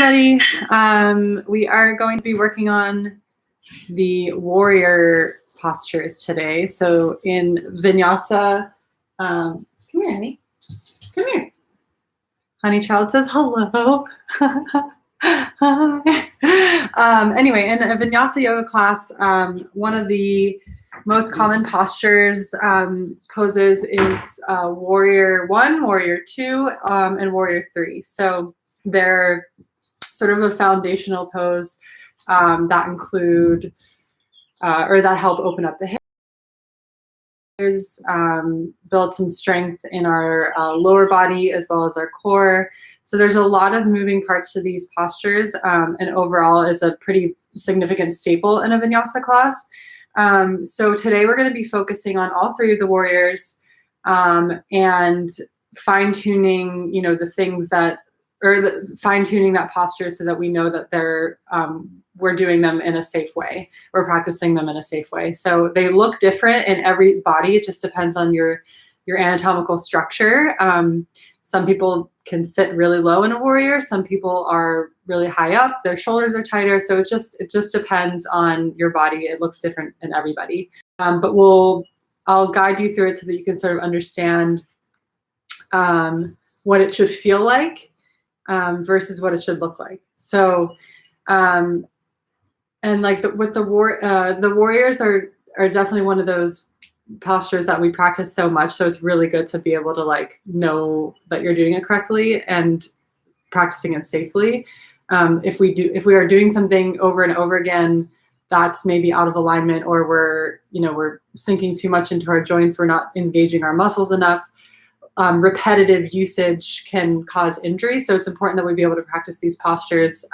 everybody. We are going to be working on the warrior postures today. So in Vinyasa, come here, honey. Come here. Honey Child says hello. Anyway, in a Vinyasa yoga class, one of the most common postures, poses is warrior 1, warrior 2, and warrior 3. So they're sort of a foundational pose that include or that help open up the hips, build some strength in our lower body as well as our core. So there's a lot of moving parts to these postures, and overall is a pretty significant staple in a Vinyasa class. So today we're going to be focusing on all 3 of the warriors, and fine-tuning, the things that, or fine-tuning that posture so that we know that they're, we're doing them in a safe way. We're practicing them in a safe way. So they look different in every body. It just depends on your anatomical structure. Some people can sit really low in a warrior. Some people are really high up. Their shoulders are tighter. So it just depends on your body. It looks different in everybody. But I'll guide you through it so that you can sort of understand what it should feel like versus what it should look like. So, and like the warriors are definitely one of those postures that we practice so much. So it's really good to be able to like know that you're doing it correctly and practicing it safely. If we are doing something over and over again, that's maybe out of alignment, or we're sinking too much into our joints. We're not engaging our muscles enough. Repetitive usage can cause injury. So it's important that we be able to practice these postures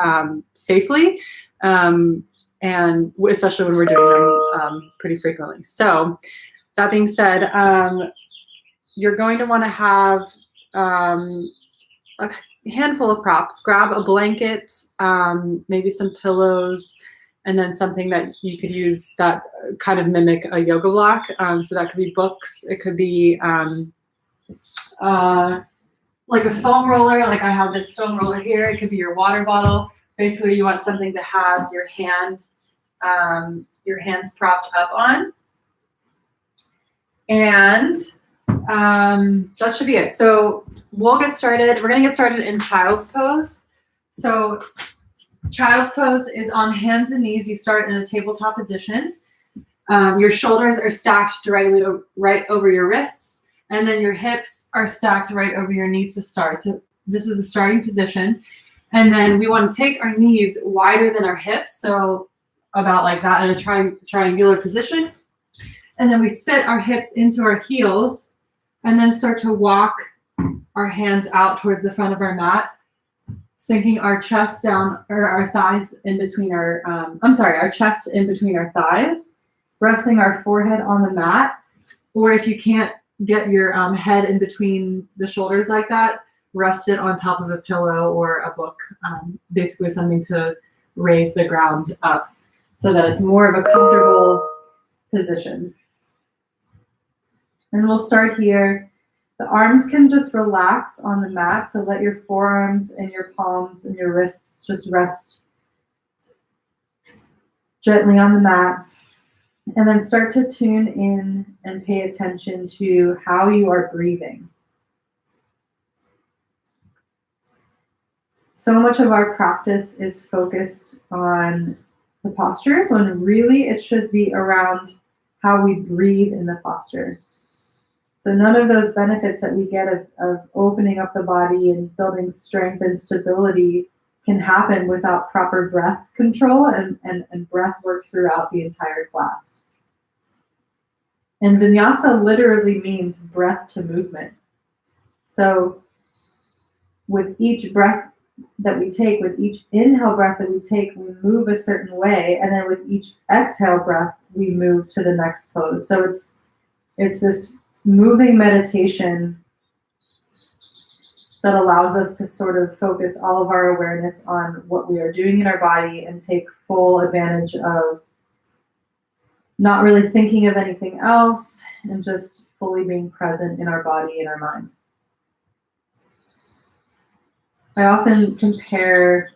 safely, and especially when we're doing them pretty frequently. So that being said, you're going to want to have a handful of props. Grab a blanket, maybe some pillows, and then something that you could use that kind of mimic a yoga block. So that could be books. It could be like a foam roller, like I have this foam roller here. It could be your water bottle. Basically, you want something to have your hands propped up on. And that should be it. So we'll get started. We're going to get started in child's pose. So child's pose is on hands and knees. You start in a tabletop position. Your shoulders are stacked directly right over your wrists. And then your hips are stacked right over your knees to start. So this is the starting position. And then we want to take our knees wider than our hips. So about like that in a triangular position. And then we sit our hips into our heels and then start to walk our hands out towards the front of our mat, sinking our chest down, or our thighs in between our, our chest in between our thighs, resting our forehead on the mat. Or if you can't get your head in between the shoulders like that, rest it on top of a pillow or a book, basically something to raise the ground up so that it's more of a comfortable position. And we'll start here. The arms can just relax on the mat, so let your forearms and your palms and your wrists just rest gently on the mat. And then start to tune in and pay attention to how you are breathing. So much of our practice is focused on the postures when really it should be around how we breathe in the posture. So none of those benefits that we get of opening up the body and building strength and stability can happen without proper breath control and breath work throughout the entire class. And Vinyasa literally means breath to movement. So with each breath that we take, with each inhale breath that we take, we move a certain way, and then with each exhale breath, we move to the next pose. So it's this moving meditation that allows us to sort of focus all of our awareness on what we are doing in our body and take full advantage of not really thinking of anything else and just fully being present in our body and our mind. I often compare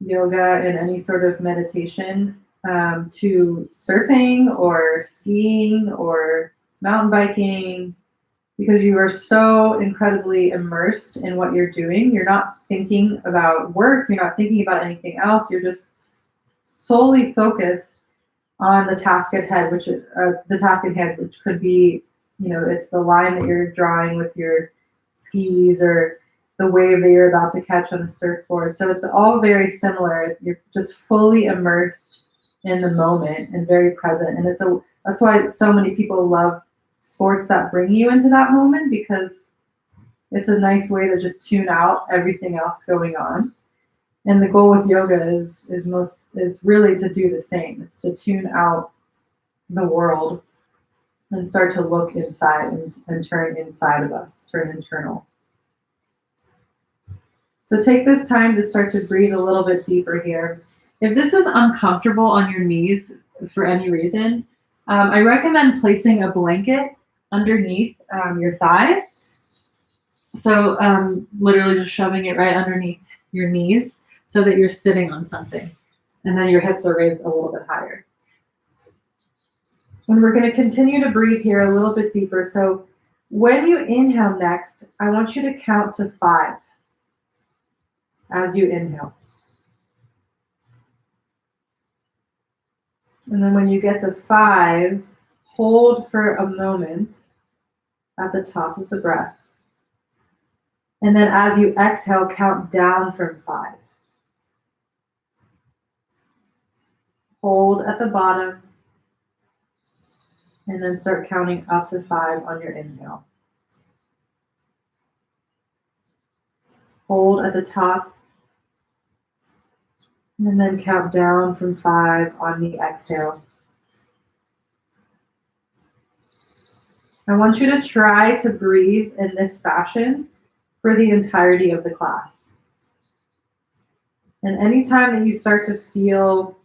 yoga and any sort of meditation to surfing or skiing or mountain biking, because you are so incredibly immersed in what you're doing. You're not thinking about work, you're not thinking about anything else, you're just solely focused on the task at hand, which could be, it's the line that you're drawing with your skis or the wave that you're about to catch on the surfboard. So it's all very similar. You're just fully immersed in the moment and very present. And that's why so many people love sports that bring you into that moment, because it's a nice way to just tune out everything else going on. And the goal with yoga is really to do the same. It's to tune out the world and start to look inside and turn inside of us, turn internal. So take this time to start to breathe a little bit deeper here. If this is uncomfortable on your knees for any reason, I recommend placing a blanket underneath your thighs. So literally just shoving it right underneath your knees so that you're sitting on something. And then your hips are raised a little bit higher. And we're going to continue to breathe here a little bit deeper. So when you inhale next, I want you to count to 5 as you inhale. And then when you get to 5, hold for a moment at the top of the breath. And then as you exhale, count down from 5. Hold at the bottom. And then start counting up to 5 on your inhale. Hold at the top. And then count down from 5 on the exhale. I want you to try to breathe in this fashion for the entirety of the class. And anytime that you start to feel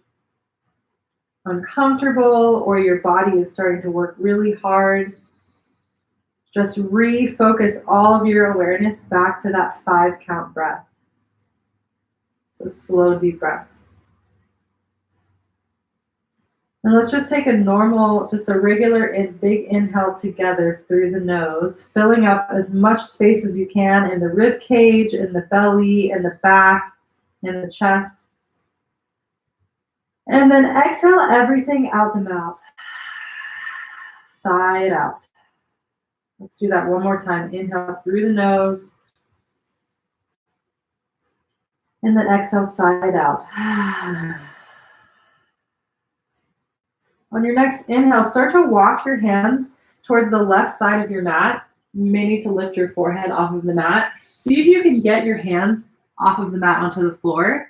uncomfortable or your body is starting to work really hard, just refocus all of your awareness back to that 5 count breath. So slow, deep breaths. And let's just take a regular and big inhale together through the nose, filling up as much space as you can in the rib cage, in the belly, in the back, in the chest. And then exhale everything out the mouth. Sigh it out. Let's do that one more time. Inhale through the nose. And then exhale, sigh it out. On your next inhale, start to walk your hands towards the left side of your mat. You may need to lift your forehead off of the mat. See if you can get your hands off of the mat onto the floor.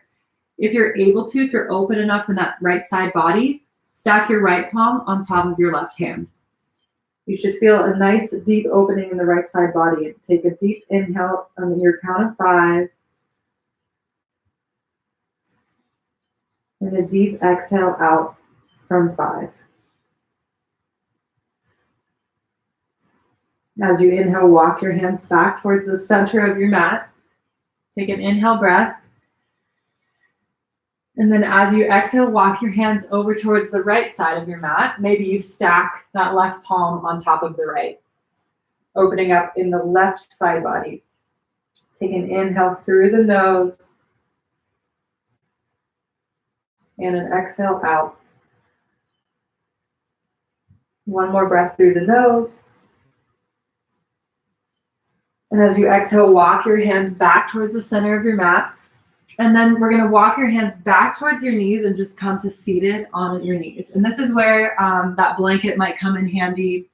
If you're able to, if you're open enough in that right side body, stack your right palm on top of your left hand. You should feel a nice deep opening in the right side body. Take a deep inhale on your count of 5. And a deep exhale out from 5. As you inhale, walk your hands back towards the center of your mat. Take an inhale breath. And then as you exhale, walk your hands over towards the right side of your mat. Maybe you stack that left palm on top of the right, opening up in the left side body. Take an inhale through the nose and an exhale out. One more breath through the nose. And as you exhale, walk your hands back towards the center of your mat. And then we're going to walk your hands back towards your knees and just come to seated on your knees. And this is where that blanket might come in handy.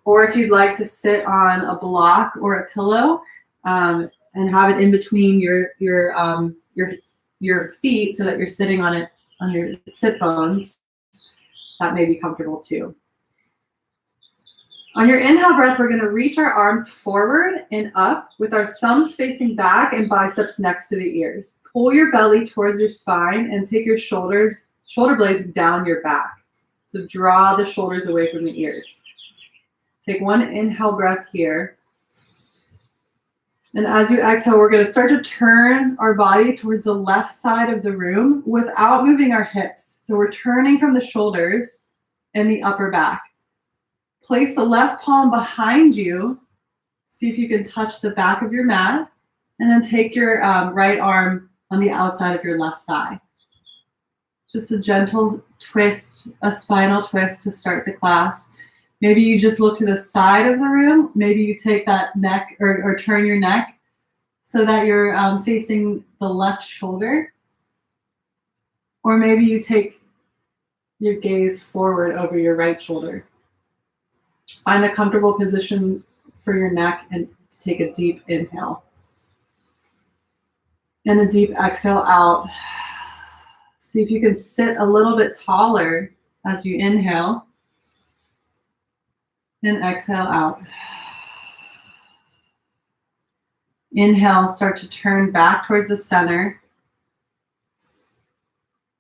Or if you'd like to sit on a block or a pillow and have it in between your feet so that you're sitting on it on your sit bones, that may be comfortable too. On your inhale breath, we're going to reach our arms forward and up with our thumbs facing back and biceps next to the ears. Pull your belly towards your spine and take your shoulder blades down your back. So draw the shoulders away from the ears. Take one inhale breath here. And as you exhale, we're going to start to turn our body towards the left side of the room without moving our hips. So we're turning from the shoulders and the upper back. Place the left palm behind you. See if you can touch the back of your mat. And then take your right arm on the outside of your left thigh. Just a gentle twist, a spinal twist to start the class. Maybe you just look to the side of the room. Maybe you take that neck or turn your neck so that you're facing the left shoulder. Or maybe you take your gaze forward over your right shoulder. Find a comfortable position for your neck and take a deep inhale. And a deep exhale out. See if you can sit a little bit taller as you inhale. And exhale out. Inhale, start to turn back towards the center.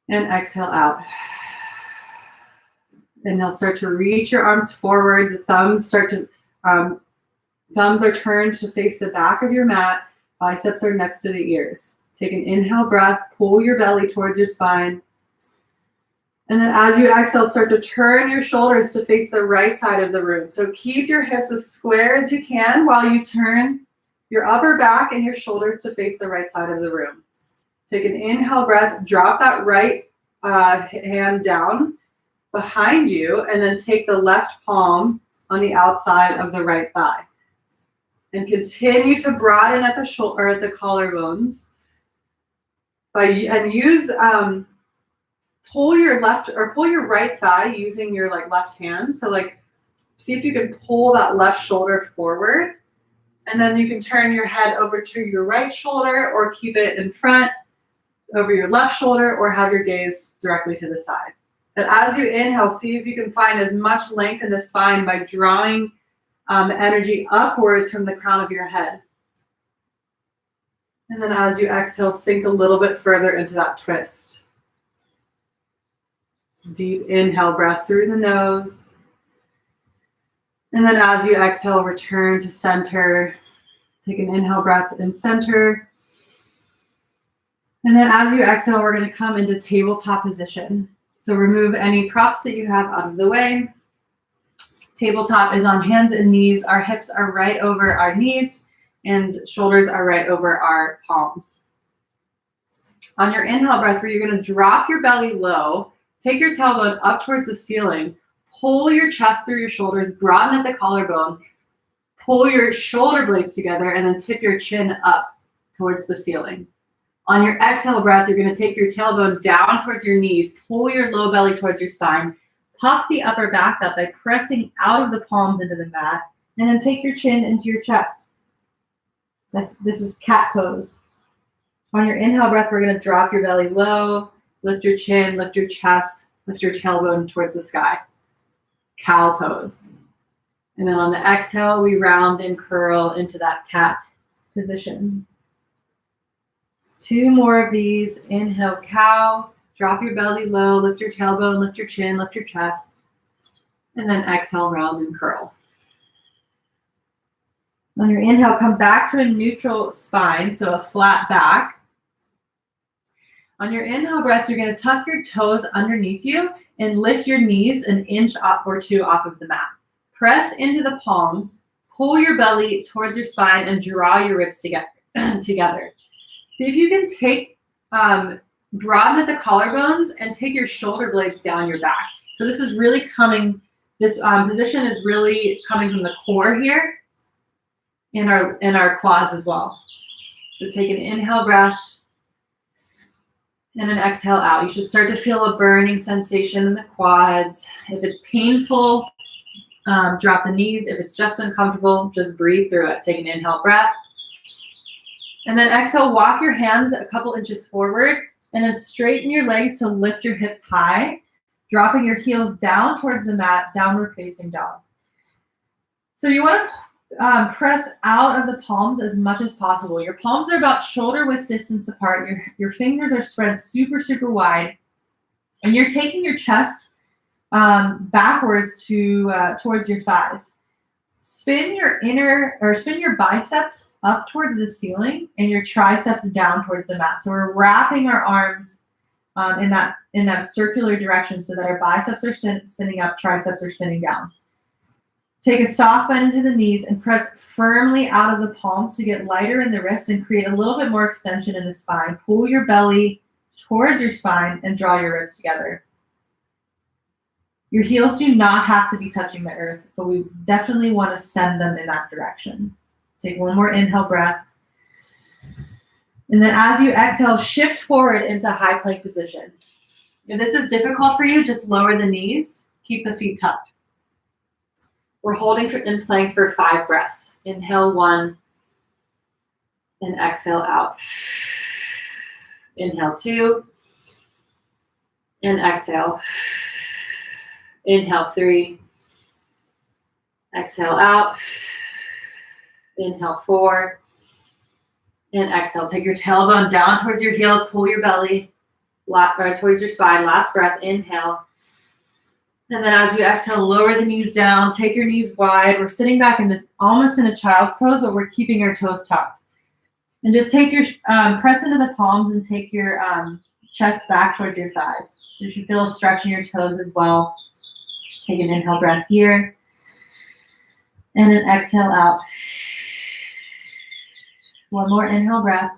And exhale out. Inhale, start to reach your arms forward. The thumbs thumbs are turned to face the back of your mat. Biceps are next to the ears. Take an inhale breath, pull your belly towards your spine. And then as you exhale, start to turn your shoulders to face the right side of the room. So keep your hips as square as you can while you turn your upper back and your shoulders to face the right side of the room. Take an inhale breath, drop that right hand down behind you, and then take the left palm on the outside of the right thigh. And continue to broaden at the shoulder or at the collarbones. Pull your left or pull your right thigh using your left hand. So see if you can pull that left shoulder forward, and then you can turn your head over to your right shoulder or keep it in front over your left shoulder or have your gaze directly to the side. But as you inhale, see if you can find as much length in the spine by drawing energy upwards from the crown of your head. And then as you exhale, sink a little bit further into that twist. Deep inhale, breath through the nose. And then as you exhale, return to center. Take an inhale breath in center. And then as you exhale, we're going to come into tabletop position. So remove any props that you have out of the way. Tabletop is on hands and knees. Our hips are right over our knees and shoulders are right over our palms. On your inhale breath, where you're going to drop your belly low, take your tailbone up towards the ceiling, pull your chest through your shoulders, broaden at the collarbone, pull your shoulder blades together, and then tip your chin up towards the ceiling. On your exhale breath, you're going to take your tailbone down towards your knees, pull your low belly towards your spine, puff the upper back up by pressing out of the palms into the mat, and then take your chin into your chest. This is cat pose. On your inhale breath, we're going to drop your belly low, lift your chin, lift your chest, lift your tailbone towards the sky. Cow pose. And then on the exhale, we round and curl into that cat position. 2 more of these. Inhale, cow. Drop your belly low, lift your tailbone, lift your chin, lift your chest. And then exhale, round and curl. On your inhale, come back to a neutral spine, so a flat back. On your inhale breath, you're going to tuck your toes underneath you and lift your knees an inch or 2 off of the mat. Press into the palms, pull your belly towards your spine, and draw your ribs together. See if you can take, broaden at the collarbones and take your shoulder blades down your back. So this is really coming, this position is really coming from the core here in our quads as well. So take an inhale breath and an exhale out. You should start to feel a burning sensation in the quads. If it's painful, drop the knees. If it's just uncomfortable, just breathe through it. Take an inhale breath. And then exhale, walk your hands a couple inches forward and then straighten your legs to lift your hips high, dropping your heels down towards the mat, downward facing dog. So you want to press out of the palms as much as possible. Your palms are about shoulder width distance apart. Your fingers are spread super, super wide. And you're taking your chest backwards towards your thighs. Spin your biceps up towards the ceiling and your triceps down towards the mat. So we're wrapping our arms in that circular direction so that our biceps are spinning up, triceps are spinning down. Take a soft bend into the knees and press firmly out of the palms to get lighter in the wrists and create a little bit more extension in the spine. Pull your belly towards your spine and draw your ribs together. Your heels do not have to be touching the earth, but we definitely want to send them in that direction. Take one more inhale breath. And then as you exhale, shift forward into high plank position. If this is difficult for you, just lower the knees. Keep the feet tucked. We're holding in plank for 5 breaths. Inhale 1 and exhale out. Inhale 2 and exhale. Inhale 3, exhale out. Inhale 4 and exhale. Take your tailbone down towards your heels, pull your belly towards your spine. Last breath, inhale. And then as you exhale, lower the knees down, take your knees wide. We're sitting back almost in a child's pose, but we're keeping our toes tucked. And just take your, press into the palms and take your chest back towards your thighs. So you should feel a stretch in your toes as well. Take an inhale breath here. And an exhale out. One more inhale breath.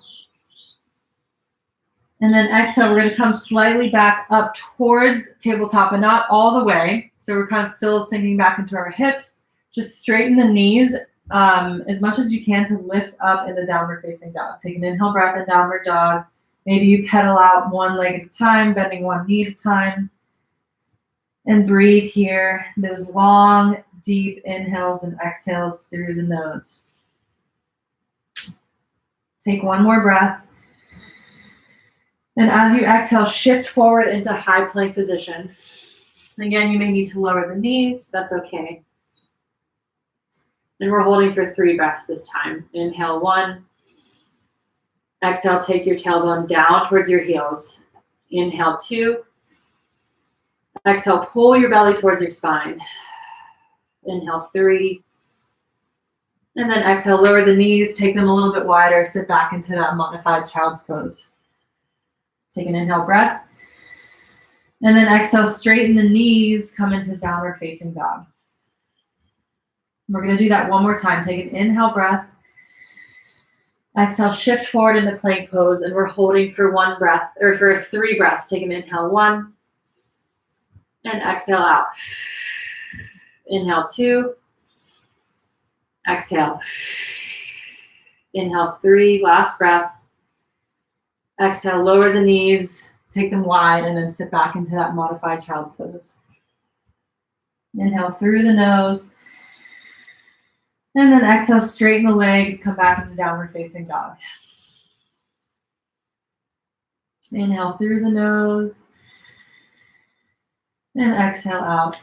And then exhale, we're going to come slightly back up towards tabletop, but not all the way. So we're kind of still sinking back into our hips. Just straighten the knees as much as you can to lift up in the downward facing dog. Take an inhale breath in downward dog. Maybe you pedal out one leg at a time, bending one knee at a time. And breathe here. Those long, deep inhales and exhales through the nose. Take one more breath. And as you exhale, shift forward into high plank position. Again, you may need to lower the knees. That's okay. And we're holding for 3 breaths this time. Inhale 1. Exhale, take your tailbone down towards your heels. Inhale 2. Exhale, pull your belly towards your spine. Inhale 3. And then exhale, lower the knees, take them a little bit wider, sit back into that modified child's pose. Take an inhale breath. And then exhale, straighten the knees, come into downward facing dog. We're going to do that one more time. Take an inhale breath. Exhale, shift forward into plank pose, and we're holding for 1 breath, or for 3 breaths. Take an inhale 1. And exhale out. Inhale 2. Exhale. Inhale 3. Last breath. Exhale, lower the knees, take them wide, and then sit back into that modified child's pose. Inhale through the nose. And then exhale, straighten the legs, come back into downward facing dog. Inhale through the nose. And exhale out.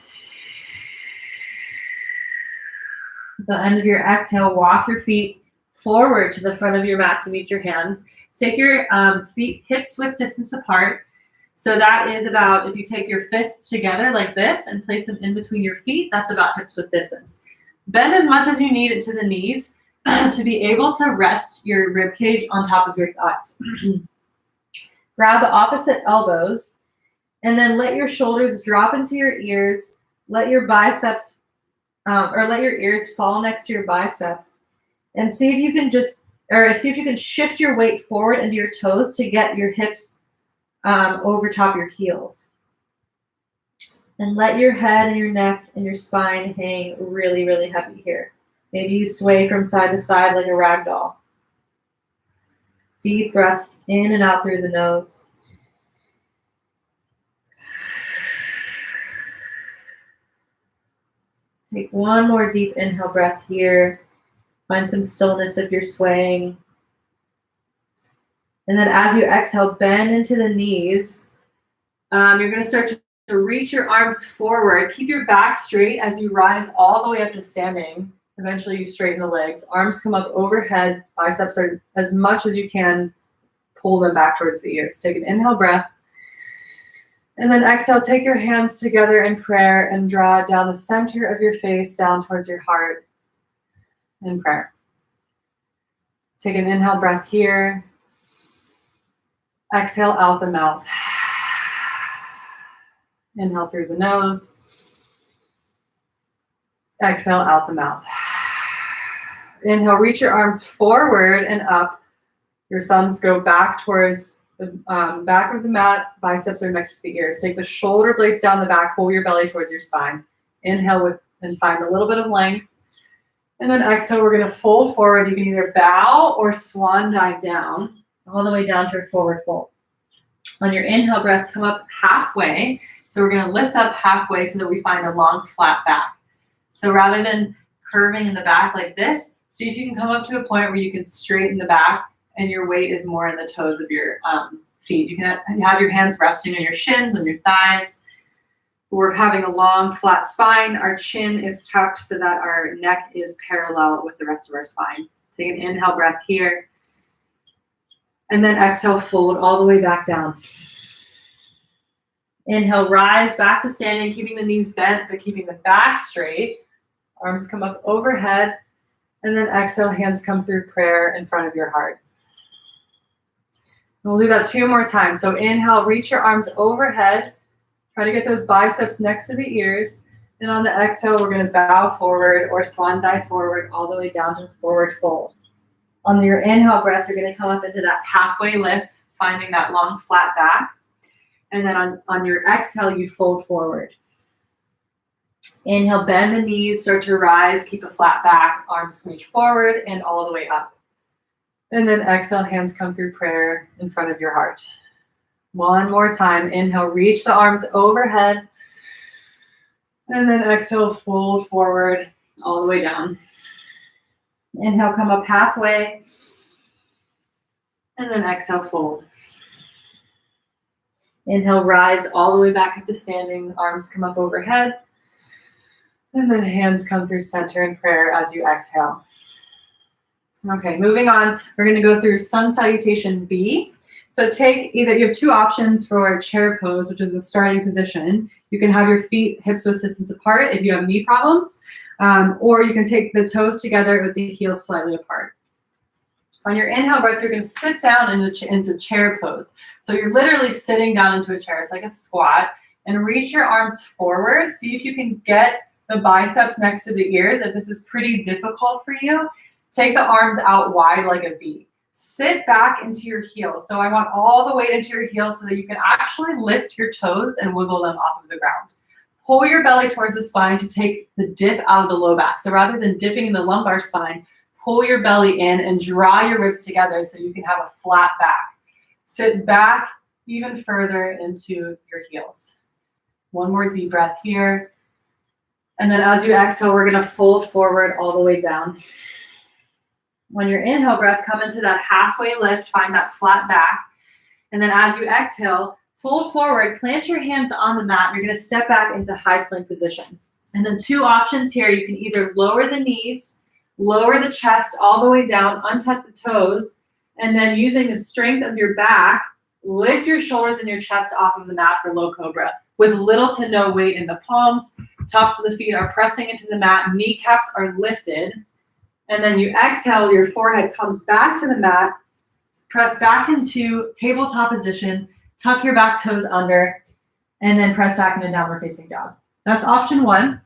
At the end of your exhale, walk your feet forward to the front of your mat to meet your hands. Take your feet hips width distance apart. So that is about, if you take your fists together like this and place them in between your feet, that's about hips width distance. Bend as much as you need into the knees to be able to rest your rib cage on top of your thighs. Grab the opposite elbows and then let your shoulders drop into your ears. Let your biceps, let your ears fall next to your biceps, and see if you can shift your weight forward into your toes to get your hips over top your heels. And let your head and your neck and your spine hang really, really heavy here. Maybe you sway from side to side like a rag doll. Deep breaths in and out through the nose. Take one more deep inhale breath here. Find some stillness if you're swaying. And then as you exhale, bend into the knees. You're going to start to reach your arms forward. Keep your back straight as you rise all the way up to standing. Eventually you straighten the legs. Arms come up overhead. Biceps are, as much as you can, pull them back towards the ears. Take an inhale breath. And then exhale, take your hands together in prayer and draw down the center of your face down towards your heart. in prayer. Take an inhale breath here. Exhale out the mouth. Inhale through the nose. Exhale out the mouth. Inhale, reach your arms forward and up. Your thumbs go back towards the back of the mat. Biceps are next to the ears. Take the shoulder blades down the back. Pull your belly towards your spine. Inhale with and find a little bit of length. And then exhale, we're going to fold forward. You can either bow or swan dive down, all the way down to a forward fold. On your inhale breath, come up halfway. So we're going to lift up halfway so that we find a long, flat back. So rather than curving in the back like this, see if you can come up to a point where you can straighten the back and your weight is more in the toes of your feet. You can have your hands resting on your shins, on your thighs. We're having a long, flat spine. Our chin is tucked so that our neck is parallel with the rest of our spine. Take an inhale breath here. And then exhale, fold all the way back down. Inhale, rise back to standing, keeping the knees bent, but keeping the back straight. Arms come up overhead. And then exhale, hands come through prayer in front of your heart. And we'll do that 2 more times. So inhale, reach your arms overhead. Try to get those biceps next to the ears. And on the exhale, we're going to bow forward or swan dive forward all the way down to forward fold. On your inhale breath, you're going to come up into that halfway lift, finding that long, flat back. And then on your exhale, you fold forward. Inhale, bend the knees, start to rise, keep a flat back, arms reach forward and all the way up. And then exhale, hands come through prayer in front of your heart. 1 more time. Inhale, reach the arms overhead. And then exhale, fold forward all the way down. Inhale, come up halfway. And then exhale, fold. Inhale, rise all the way back up to standing. Arms come up overhead. And then hands come through center in prayer as you exhale. Okay, moving on. We're going to go through Sun Salutation B. So take either, you have 2 options for chair pose, which is the starting position. You can have your feet hips width distance apart if you have knee problems, or you can take the toes together with the heels slightly apart. On your inhale breath, you're going to sit down into chair pose. So you're literally sitting down into a chair. It's like a squat. And reach your arms forward. See if you can get the biceps next to the ears. If this is pretty difficult for you, take the arms out wide like a V. Sit back into your heels. So I want all the weight into your heels so that you can actually lift your toes and wiggle them off of the ground. Pull your belly towards the spine to take the dip out of the low back. So rather than dipping in the lumbar spine, pull your belly in and draw your ribs together so you can have a flat back. Sit back even further into your heels. 1 more deep breath here. And then as you exhale, we're going to fold forward all the way down. On your inhale breath, come into that halfway lift, find that flat back. And then as you exhale, fold forward, plant your hands on the mat. You're going to step back into high plank position. And then 2 options here. You can either lower the knees, lower the chest all the way down, untuck the toes, and then using the strength of your back, lift your shoulders and your chest off of the mat for low cobra with little to no weight in the palms. Tops of the feet are pressing into the mat. Kneecaps are lifted. And then you exhale, your forehead comes back to the mat. Press back into tabletop position. Tuck your back toes under. And then press back into downward facing dog. That's option 1.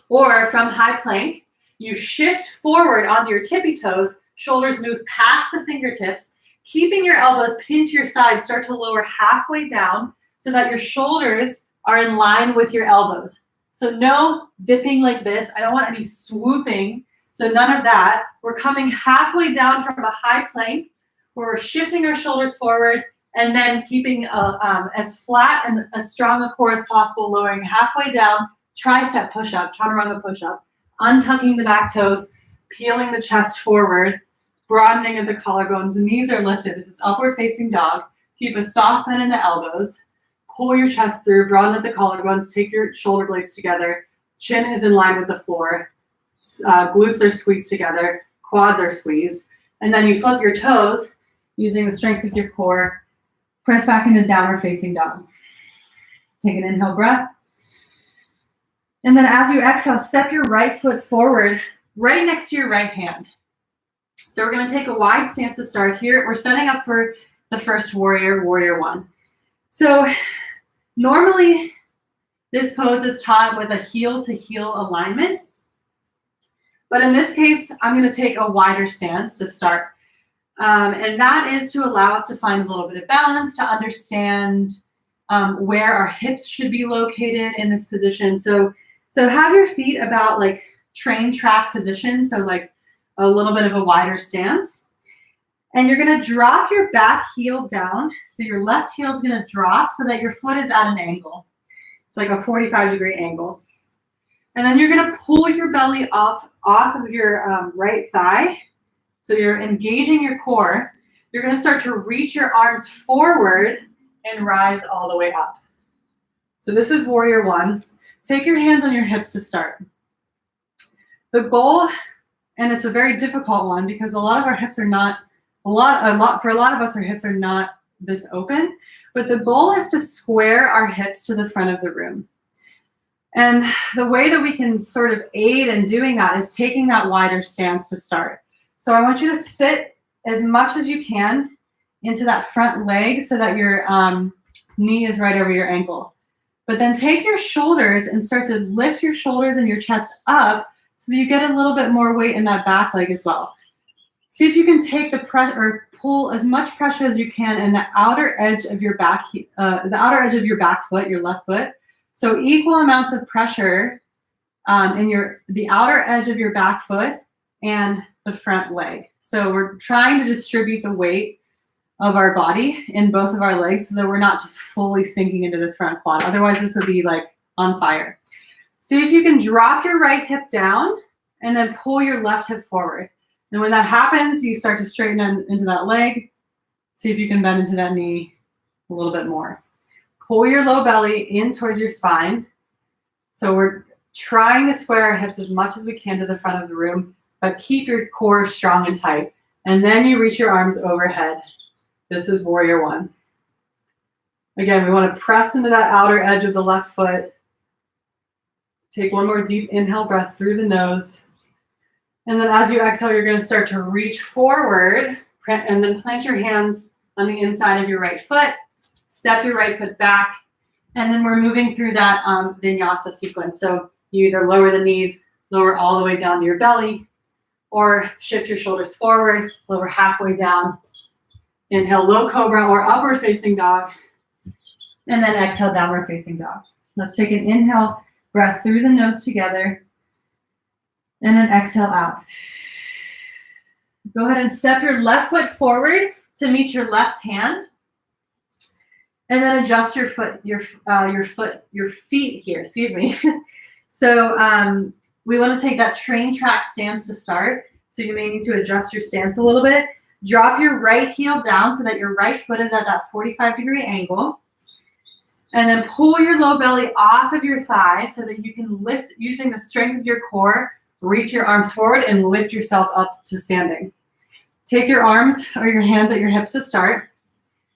Or from high plank, you shift forward onto your tippy toes. Shoulders move past the fingertips. Keeping your elbows pinned to your sides, start to lower halfway down so that your shoulders are in line with your elbows. So no dipping like this. I don't want any swooping. So none of that. We're coming halfway down from a high plank. We're shifting our shoulders forward and then keeping as flat and as strong a core as possible, lowering halfway down, tricep push-up, chaturanga push-up, untucking the back toes, peeling the chest forward, broadening of the collarbones. The knees are lifted. This is upward facing dog. Keep a soft bend in the elbows. Pull your chest through, broaden at the collarbones, take your shoulder blades together. Chin is in line with the floor. Glutes are squeezed together. Quads are squeezed. And then you flip your toes using the strength of your core. Press back into downward facing dog. Take an inhale breath. And then as you exhale, step your right foot forward. right next to your right hand. So we're going to take a wide stance to start here. We're setting up for the first warrior, warrior one. So normally this pose is taught with a heel to heel alignment. But in this case, I'm going to take a wider stance to start. And that is to allow us to find a little bit of balance, to understand where our hips should be located in this position. So have your feet about like train track position, so like a little bit of a wider stance. And you're going to drop your back heel down. So your left heel is going to drop so that your foot is at an angle. It's like a 45-degree angle. And then you're going to pull your belly off of your right thigh. So you're engaging your core. You're going to start to reach your arms forward and rise all the way up. So this is warrior one. Take your hands on your hips to start. The goal, and it's a very difficult one because a lot of our hips are not, for a lot of us, our hips are not this open, but the goal is to square our hips to the front of the room. And the way that we can sort of aid in doing that is taking that wider stance to start. So I want you to sit as much as you can into that front leg so that your knee is right over your ankle. But then take your shoulders and start to lift your shoulders and your chest up so that you get a little bit more weight in that back leg as well. See if you can take or pull as much pressure as you can in the outer edge of your back, foot, your left foot. So equal amounts of pressure in the outer edge of your back foot and the front leg. So we're trying to distribute the weight of our body in both of our legs so that we're not just fully sinking into this front quad. Otherwise, this would be like on fire. See if you can drop your right hip down and then pull your left hip forward. And when that happens, you start to straighten into that leg. See if you can bend into that knee a little bit more. Pull your low belly in towards your spine. So we're trying to square our hips as much as we can to the front of the room, but keep your core strong and tight. And then you reach your arms overhead. This is warrior one. Again, we want to press into that outer edge of the left foot. Take one more deep inhale breath through the nose. And then as you exhale, you're going to start to reach forward and then plant your hands on the inside of your right foot. Step your right foot back. And then we're moving through that Vinyasa sequence. So you either lower the knees, lower all the way down to your belly, or shift your shoulders forward, lower halfway down. Inhale, low cobra or upward facing dog. And then exhale, downward facing dog. Let's take an inhale, breath through the nose together. And then exhale out. Go ahead and step your left foot forward to meet your left hand. And then adjust your feet here, excuse me. So we want to take that train track stance to start. So you may need to adjust your stance a little bit. Drop your right heel down so that your right foot is at that 45-degree angle. And then pull your low belly off of your thigh so that you can lift, using the strength of your core, reach your arms forward and lift yourself up to standing. Take your arms or your hands at your hips to start.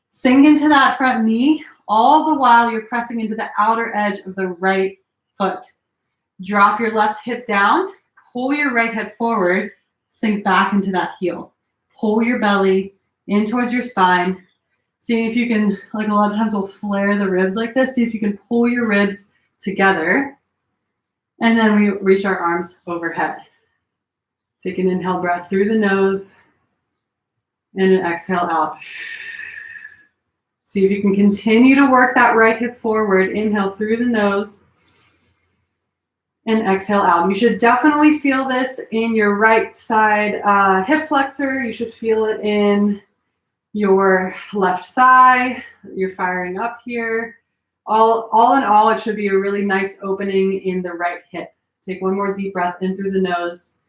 Sink into that front knee, all the while you're pressing into the outer edge of the right foot. Drop your left hip down, pull your right hip forward, sink back into that heel. Pull your belly in towards your spine. See if you can, like a lot of times we'll flare the ribs like this. See if you can pull your ribs together. And then we reach our arms overhead. Take an inhale breath through the nose and an exhale out. See if you can continue to work that right hip forward. Inhale through the nose and exhale out. You should definitely feel this in your right side hip flexor. You should feel it in your left thigh. You're firing up here. All in all, it should be a really nice opening in the right hip. Take one more deep breath in through the nose.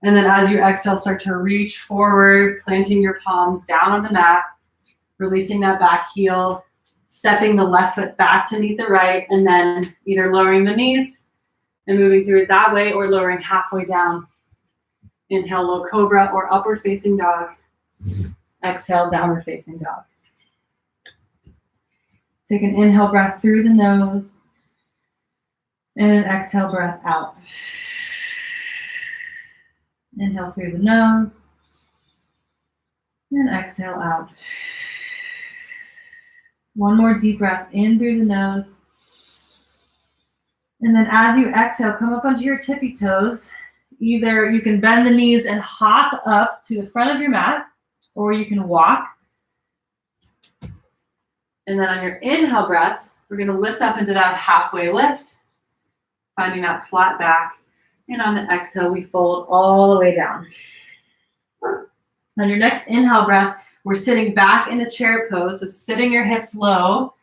And then as you exhale, start to reach forward, planting your palms down on the mat, releasing that back heel, stepping the left foot back to meet the right, and then either lowering the knees and moving through it that way or lowering halfway down. Inhale, low cobra or upward facing dog. Exhale, downward facing dog. Take an inhale breath through the nose and an exhale breath out. Inhale through the nose. And exhale out. One more deep breath in through the nose. And then as you exhale, come up onto your tippy toes. Either you can bend the knees and hop up to the front of your mat, or you can walk. And then on your inhale breath, we're going to lift up into that halfway lift, finding that flat back. And on the exhale, we fold all the way down. On your next inhale breath, we're sitting back in a chair pose. So sitting your hips low,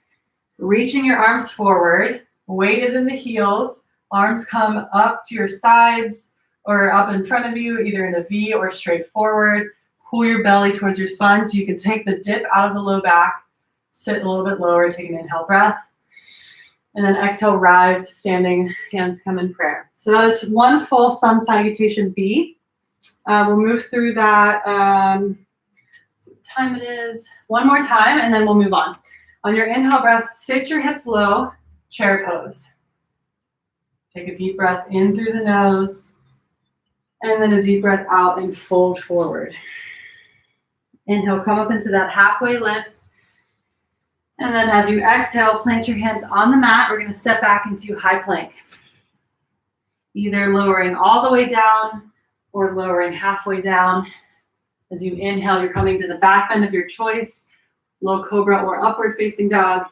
reaching your arms forward. Weight is in the heels. Arms come up to your sides or up in front of you, either in a V or straight forward. Pull your belly towards your spine so you can take the dip out of the low back. Sit a little bit lower, take an inhale breath. And then exhale, rise to standing, hands come in prayer. So that is one full sun salutation B. We'll move through that, see what time it is, one more time, and then we'll move on. On your inhale breath, sit your hips low, chair pose. Take a deep breath in through the nose, and then a deep breath out and fold forward. Inhale, come up into that halfway lift. And then as you exhale, plant your hands on the mat. We're going to step back into high plank. Either lowering all the way down or lowering halfway down. As you inhale, you're coming to the back bend of your choice, low cobra or upward facing dog.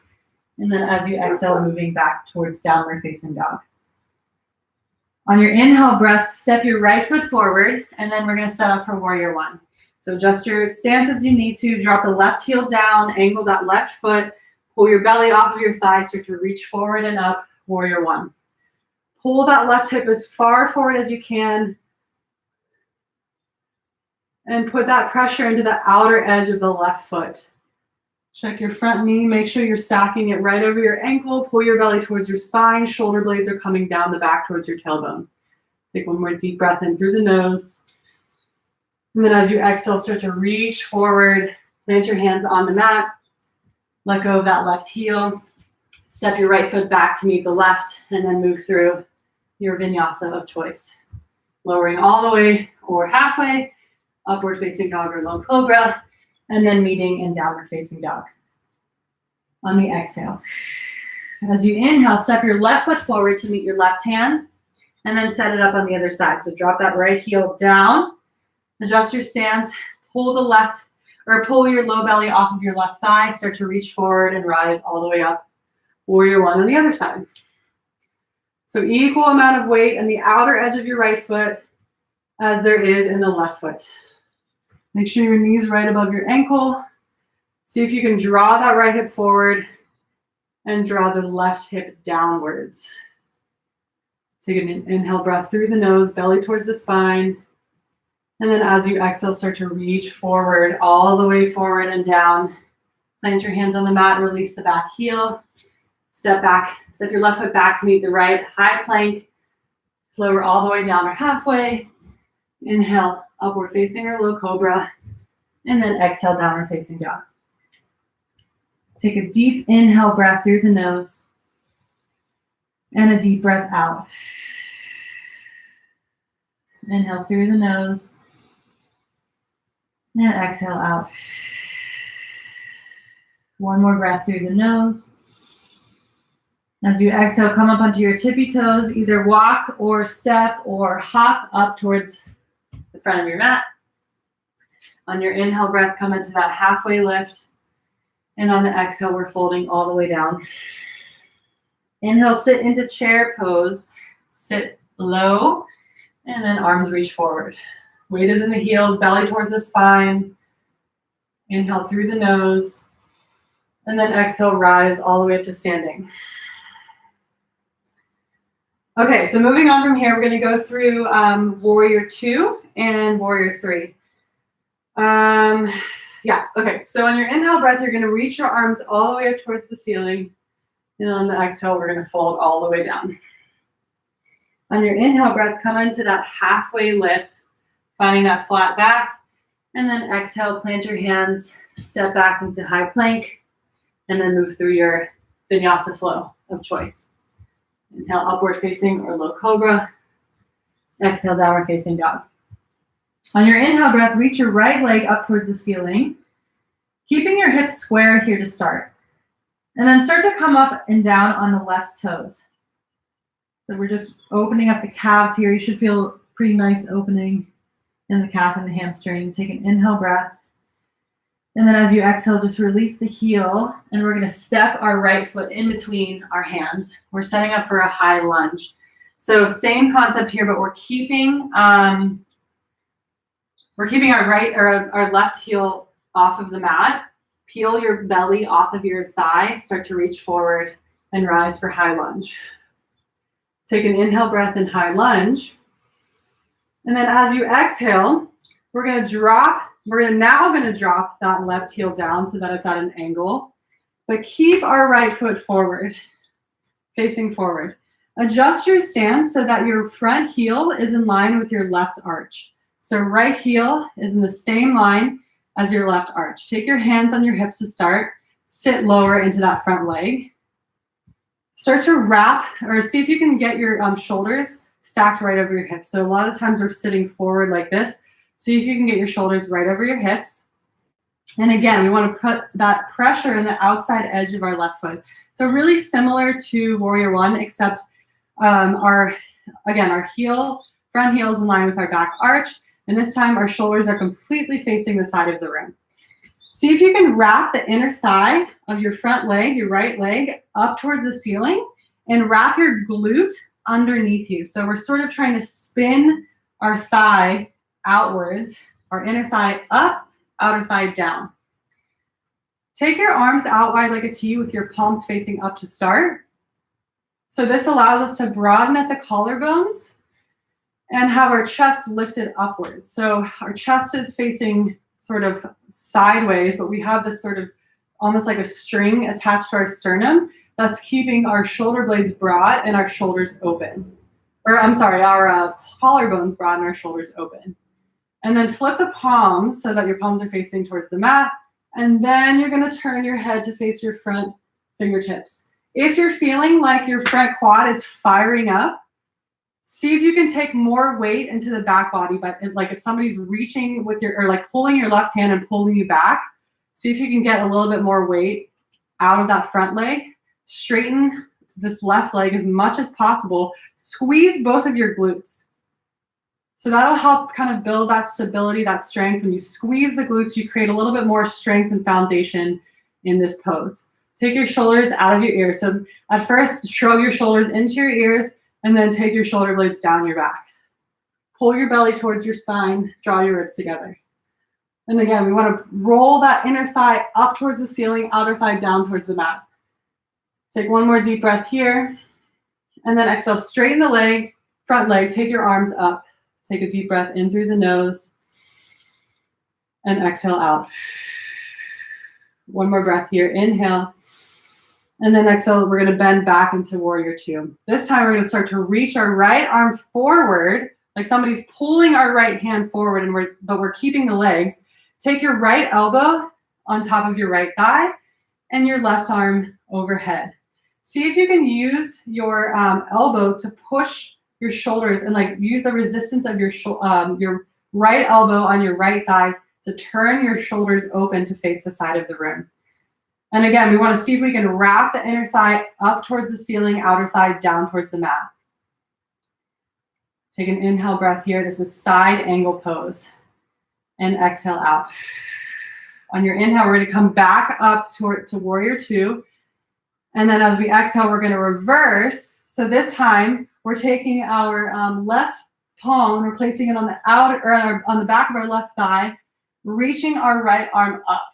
And then as you exhale, moving back towards downward facing dog. On your inhale breath, step your right foot forward, and then we're going to set up for warrior one. So adjust your stance as you need to, drop the left heel down, angle that left foot, pull your belly off of your thighs, start to reach forward and up, warrior one. Pull that left hip as far forward as you can, and put that pressure into the outer edge of the left foot. Check your front knee, make sure you're stacking it right over your ankle, pull your belly towards your spine, shoulder blades are coming down the back towards your tailbone. Take one more deep breath in through the nose. And then as you exhale, start to reach forward, plant your hands on the mat, let go of that left heel, step your right foot back to meet the left, and then move through your vinyasa of choice. Lowering all the way or halfway, upward facing dog or low cobra, and then meeting in downward facing dog. On the exhale. As you inhale, step your left foot forward to meet your left hand, and then set it up on the other side. So drop that right heel down, adjust your stance, pull your low belly off of your left thigh, start to reach forward and rise all the way up. Warrior one on the other side. So equal amount of weight on the outer edge of your right foot as there is in the left foot. Make sure your knee's right above your ankle. See if you can draw that right hip forward and draw the left hip downwards. Take an inhale breath through the nose, belly towards the spine. And then as you exhale, start to reach forward, all the way forward and down. Plant your hands on the mat, release the back heel. Step back, step your left foot back to meet the right, high plank. Lower all the way down or halfway. Inhale, upward facing or low cobra. And then exhale, downward facing dog. Take a deep inhale breath through the nose. And a deep breath out. Inhale through the nose. And exhale out. One more breath through the nose. As you exhale, come up onto your tippy toes. Either walk or step or hop up towards the front of your mat. On your inhale breath, come into that halfway lift. And on the exhale, we're folding all the way down. Inhale, sit into chair pose. Sit low, and then arms reach forward. Weight is in the heels, belly towards the spine. Inhale through the nose. And then exhale, rise all the way up to standing. Okay, so moving on from here, we're going to go through warrior two and warrior three. Okay, so on your inhale breath, you're going to reach your arms all the way up towards the ceiling. And on the exhale, we're going to fold all the way down. On your inhale breath, come into that halfway lift, finding that flat back. And then exhale, plant your hands, step back into high plank, and then move through your vinyasa flow of choice. Inhale, upward facing or low cobra. Exhale, downward facing dog. On your inhale breath, reach your right leg up towards the ceiling, keeping your hips square here to start. And then start to come up and down on the left toes. So we're just opening up the calves here. You should feel pretty nice opening in the calf and the hamstring. Take an inhale breath. And then as you exhale, just release the heel. And we're going to step our right foot in between our hands. We're setting up for a high lunge. So same concept here, but we're keeping our right or our left heel off of the mat. Peel your belly off of your thigh. Start to reach forward and rise for high lunge. Take an inhale breath in high lunge. And then as you exhale, we're going to drop. We're now going to drop that left heel down so that it's at an angle. But keep our right foot forward, facing forward. Adjust your stance so that your front heel is in line with your left arch. So right heel is in the same line as your left arch. Take your hands on your hips to start. Sit lower into that front leg. Start to wrap, or see if you can get your shoulders stacked right over your hips. So a lot of times we're sitting forward like this. See if you can get your shoulders right over your hips. And again, we want to put that pressure in the outside edge of our left foot. So really similar to Warrior One, except our front heel is in line with our back arch. And this time our shoulders are completely facing the side of the room. See if you can wrap the inner thigh of your front leg, your right leg, up towards the ceiling and wrap your glute underneath you. So we're sort of trying to spin our thigh outwards, our inner thigh up, outer thigh down. Take your arms out wide like a T with your palms facing up to start. So this allows us to broaden at the collarbones and have our chest lifted upwards. So our chest is facing sort of sideways, but we have this sort of almost like a string attached to our sternum that's keeping our shoulder blades broad and our shoulders open. Or I'm sorry, our collarbones broad and our shoulders open. And then flip the palms so that your palms are facing towards the mat. And then you're going to turn your head to face your front fingertips. If you're feeling like your front quad is firing up, see if you can take more weight into the back body. But like if somebody's reaching with your, or like pulling your left hand and pulling you back, see if you can get a little bit more weight out of that front leg. Straighten this left leg as much as possible. Squeeze both of your glutes. So that'll help kind of build that stability, that strength. When you squeeze the glutes, you create a little bit more strength and foundation in this pose. Take your shoulders out of your ears. So at first, shrug your shoulders into your ears and then take your shoulder blades down your back. Pull your belly towards your spine, draw your ribs together. And again, we want to roll that inner thigh up towards the ceiling, outer thigh down towards the mat. Take one more deep breath here. And then exhale, straighten the leg, front leg, take your arms up. Take a deep breath in through the nose and exhale out. One more breath here, inhale. And then exhale, we're going to bend back into Warrior Two. This time we're going to start to reach our right arm forward, like somebody's pulling our right hand forward, but we're keeping the legs. Take your right elbow on top of your right thigh and your left arm overhead. See if you can use your elbow to push your shoulders and like use the resistance of your right elbow on your right thigh to turn your shoulders open to face the side of the room. And again, we want to see if we can wrap the inner thigh up towards the ceiling, outer thigh down towards the mat. Take an inhale breath here. This is side angle pose. And exhale out. On your inhale, we're going to come back up to Warrior Two. And then as we exhale, we're going to reverse. So this time, we're taking our left palm and we're placing it on the on the back of our left thigh, reaching our right arm up.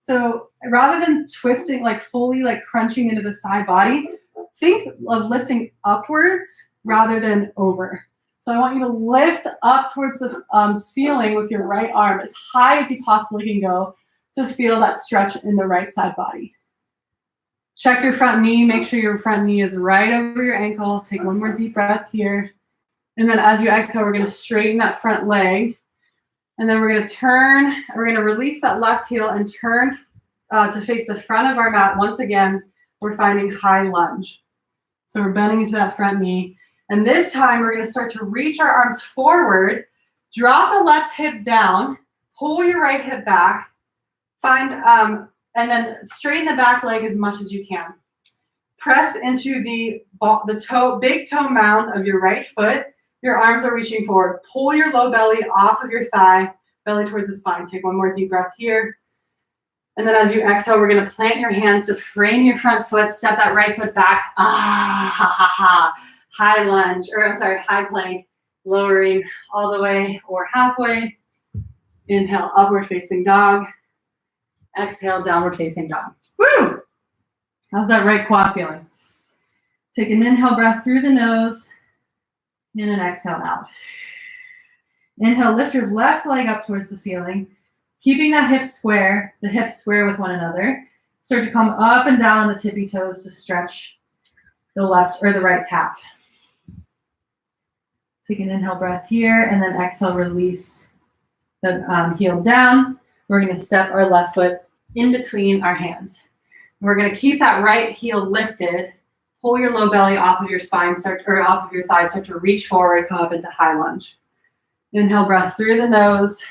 So rather than twisting, like fully like crunching into the side body, think of lifting upwards rather than over. So I want you to lift up towards the ceiling with your right arm as high as you possibly can go to feel that stretch in the right side body. Check your front knee. Make sure your front knee is right over your ankle. Take one more deep breath here. And then as you exhale, we're going to straighten that front leg. And then we're going to turn. We're going to release that left heel and turn to face the front of our mat. Once again, we're finding high lunge. So we're bending into that front knee. And this time, we're going to start to reach our arms forward, Drop the left hip down, pull your right hip back, find, and then straighten the back leg as much as you can. Press into the big toe mound of your right foot. Your arms are reaching forward. Pull your low belly off of your thigh, belly towards the spine. Take one more deep breath here. And then as you exhale, we're gonna plant your hands to frame your front foot, step that right foot back. Ah, ha, ha, ha. High lunge, or I'm sorry, high plank, lowering all the way or halfway. Inhale, upward facing dog. Exhale, downward facing dog. Woo! How's that right quad feeling? Take an inhale breath through the nose and an exhale out. Inhale, lift your left leg up towards the ceiling, keeping that the hips square with one another. Start to come up and down on the tippy toes to stretch the left or the right calf. Take an inhale breath here and then exhale, release the heel down. We're going to step our left foot in between our hands. We're going to keep that right heel lifted. Pull your low belly off of your spine, off of your thighs, start to reach forward, come up into high lunge. Inhale, breath through the nose.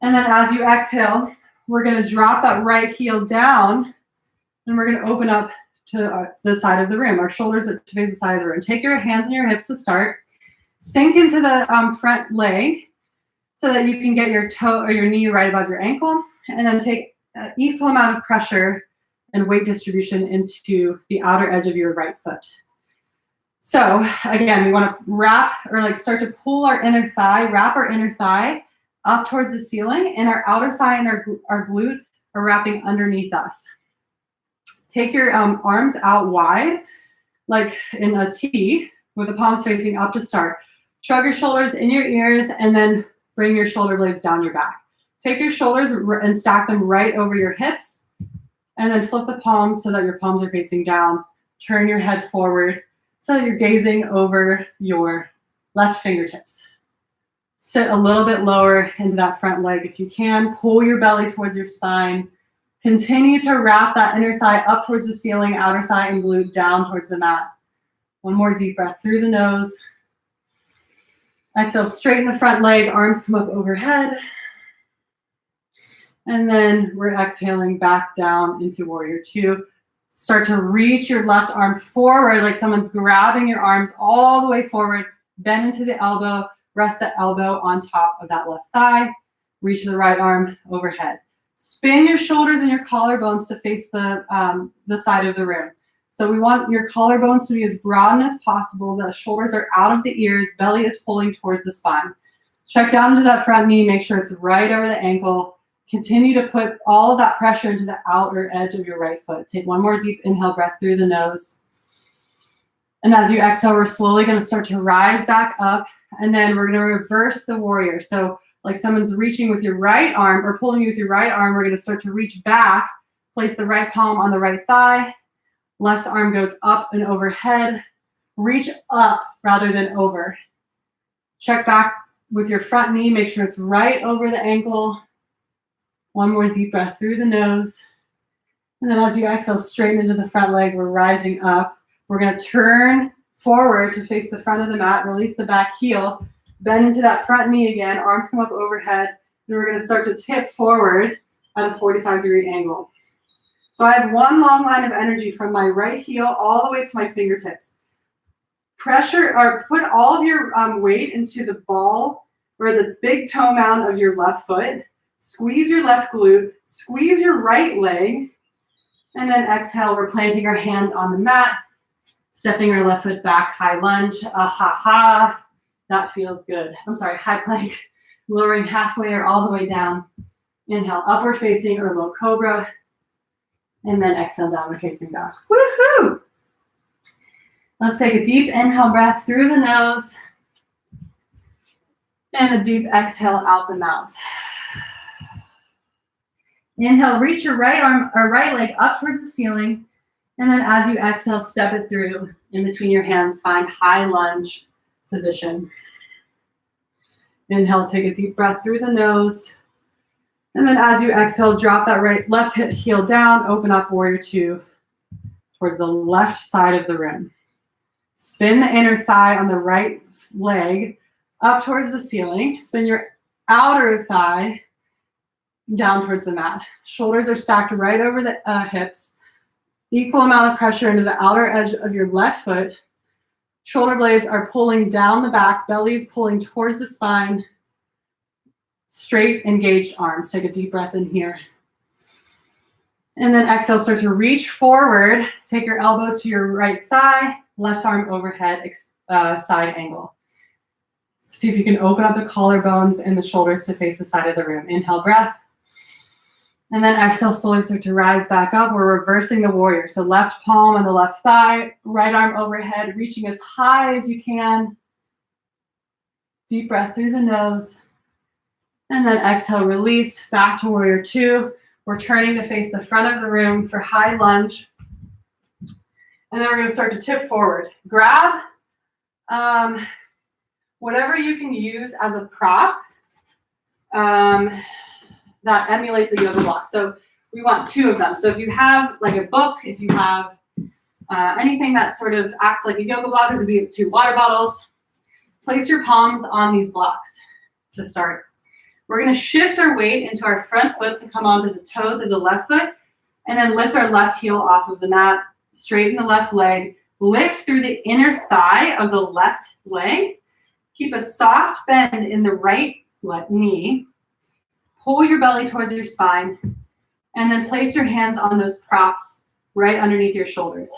And then as you exhale, we're going to drop that right heel down and we're going to open up to the side of the room. Our shoulders are to face the side of the room. Take your hands and your hips to start. Sink into the front leg so that you can get your toe or your knee right above your ankle. And then take an equal amount of pressure and weight distribution into the outer edge of your right foot. So again, we want to start to pull our inner thigh, wrap our inner thigh up towards the ceiling, and our outer thigh and our glute are wrapping underneath us. Take your arms out wide, like in a T, with the palms facing up to start. Shrug your shoulders in your ears, and then bring your shoulder blades down your back. Take your shoulders and stack them right over your hips, and then flip the palms so that your palms are facing down. Turn your head forward so that you're gazing over your left fingertips. Sit a little bit lower into that front leg if you can. Pull your belly towards your spine. Continue to wrap that inner thigh up towards the ceiling, outer thigh and glute down towards the mat. One more deep breath through the nose. Exhale, straighten the front leg, arms come up overhead. And then we're exhaling back down into warrior two. Start to reach your left arm forward like someone's grabbing your arms all the way forward. Bend into the elbow. Rest the elbow on top of that left thigh. Reach the right arm overhead. Spin your shoulders and your collarbones to face the side of the room. So we want your collarbones to be as broad as possible. The shoulders are out of the ears. Belly is pulling towards the spine. Check down into that front knee. Make sure it's right over the ankle. Continue to put all of that pressure into the outer edge of your right foot. Take one more deep inhale breath through the nose. And as you exhale, we're slowly going to start to rise back up. And then we're going to reverse the warrior. So like someone's reaching with your right arm or pulling you with your right arm, we're going to start to reach back. Place the right palm on the right thigh. Left arm goes up and overhead. Reach up rather than over. Check back with your front knee. Make sure it's right over the ankle. One more deep breath through the nose. And then as you exhale, straighten into the front leg, we're rising up. We're going to turn forward to face the front of the mat, release the back heel, bend into that front knee again, arms come up overhead, and we're going to start to tip forward at a 45-degree angle. So I have one long line of energy from my right heel all the way to my fingertips. Pressure or put all of your weight into the ball or the big toe mound of your left foot. Squeeze your left glute, squeeze your right leg, and then exhale, we're planting our hand on the mat, stepping our left foot back, high lunge, ha. That feels good. I'm sorry, high plank, lowering halfway or all the way down. Inhale, upward facing or low cobra, and then exhale, downward facing dog. Woohoo! Let's take a deep inhale breath through the nose, and a deep exhale out the mouth. Inhale, reach your right arm or right leg up towards the ceiling. And then as you exhale, step it through in between your hands. Find high lunge position. Inhale, take a deep breath through the nose. And then as you exhale, drop that left heel down, open up warrior two towards the left side of the room. Spin the inner thigh on the right leg up towards the ceiling. Spin your outer thigh down towards the mat. Shoulders are stacked right over the hips. Equal amount of pressure into the outer edge of your left foot. Shoulder blades are pulling down the back. Belly's pulling towards the spine. Straight, engaged arms. Take a deep breath in here. And then exhale, start to reach forward. Take your elbow to your right thigh, left arm overhead, side angle. See if you can open up the collarbones and the shoulders to face the side of the room. Inhale, breath. And then exhale, slowly start to rise back up. We're reversing the warrior. So left palm on the left thigh, right arm overhead, reaching as high as you can. Deep breath through the nose. And then exhale, release, back to warrior two. We're turning to face the front of the room for high lunge. And then we're gonna start to tip forward. Grab whatever you can use as a prop that emulates a yoga block. So we want two of them. So if you have like a book, if you have anything that sort of acts like a yoga block, it could be 2 water bottles. Place your palms on these blocks to start. We're going to shift our weight into our front foot to come onto the toes of the left foot, and then lift our left heel off of the mat, straighten the left leg, lift through the inner thigh of the left leg. Keep a soft bend in the right knee. Pull your belly towards your spine, and then place your hands on those props right underneath your shoulders.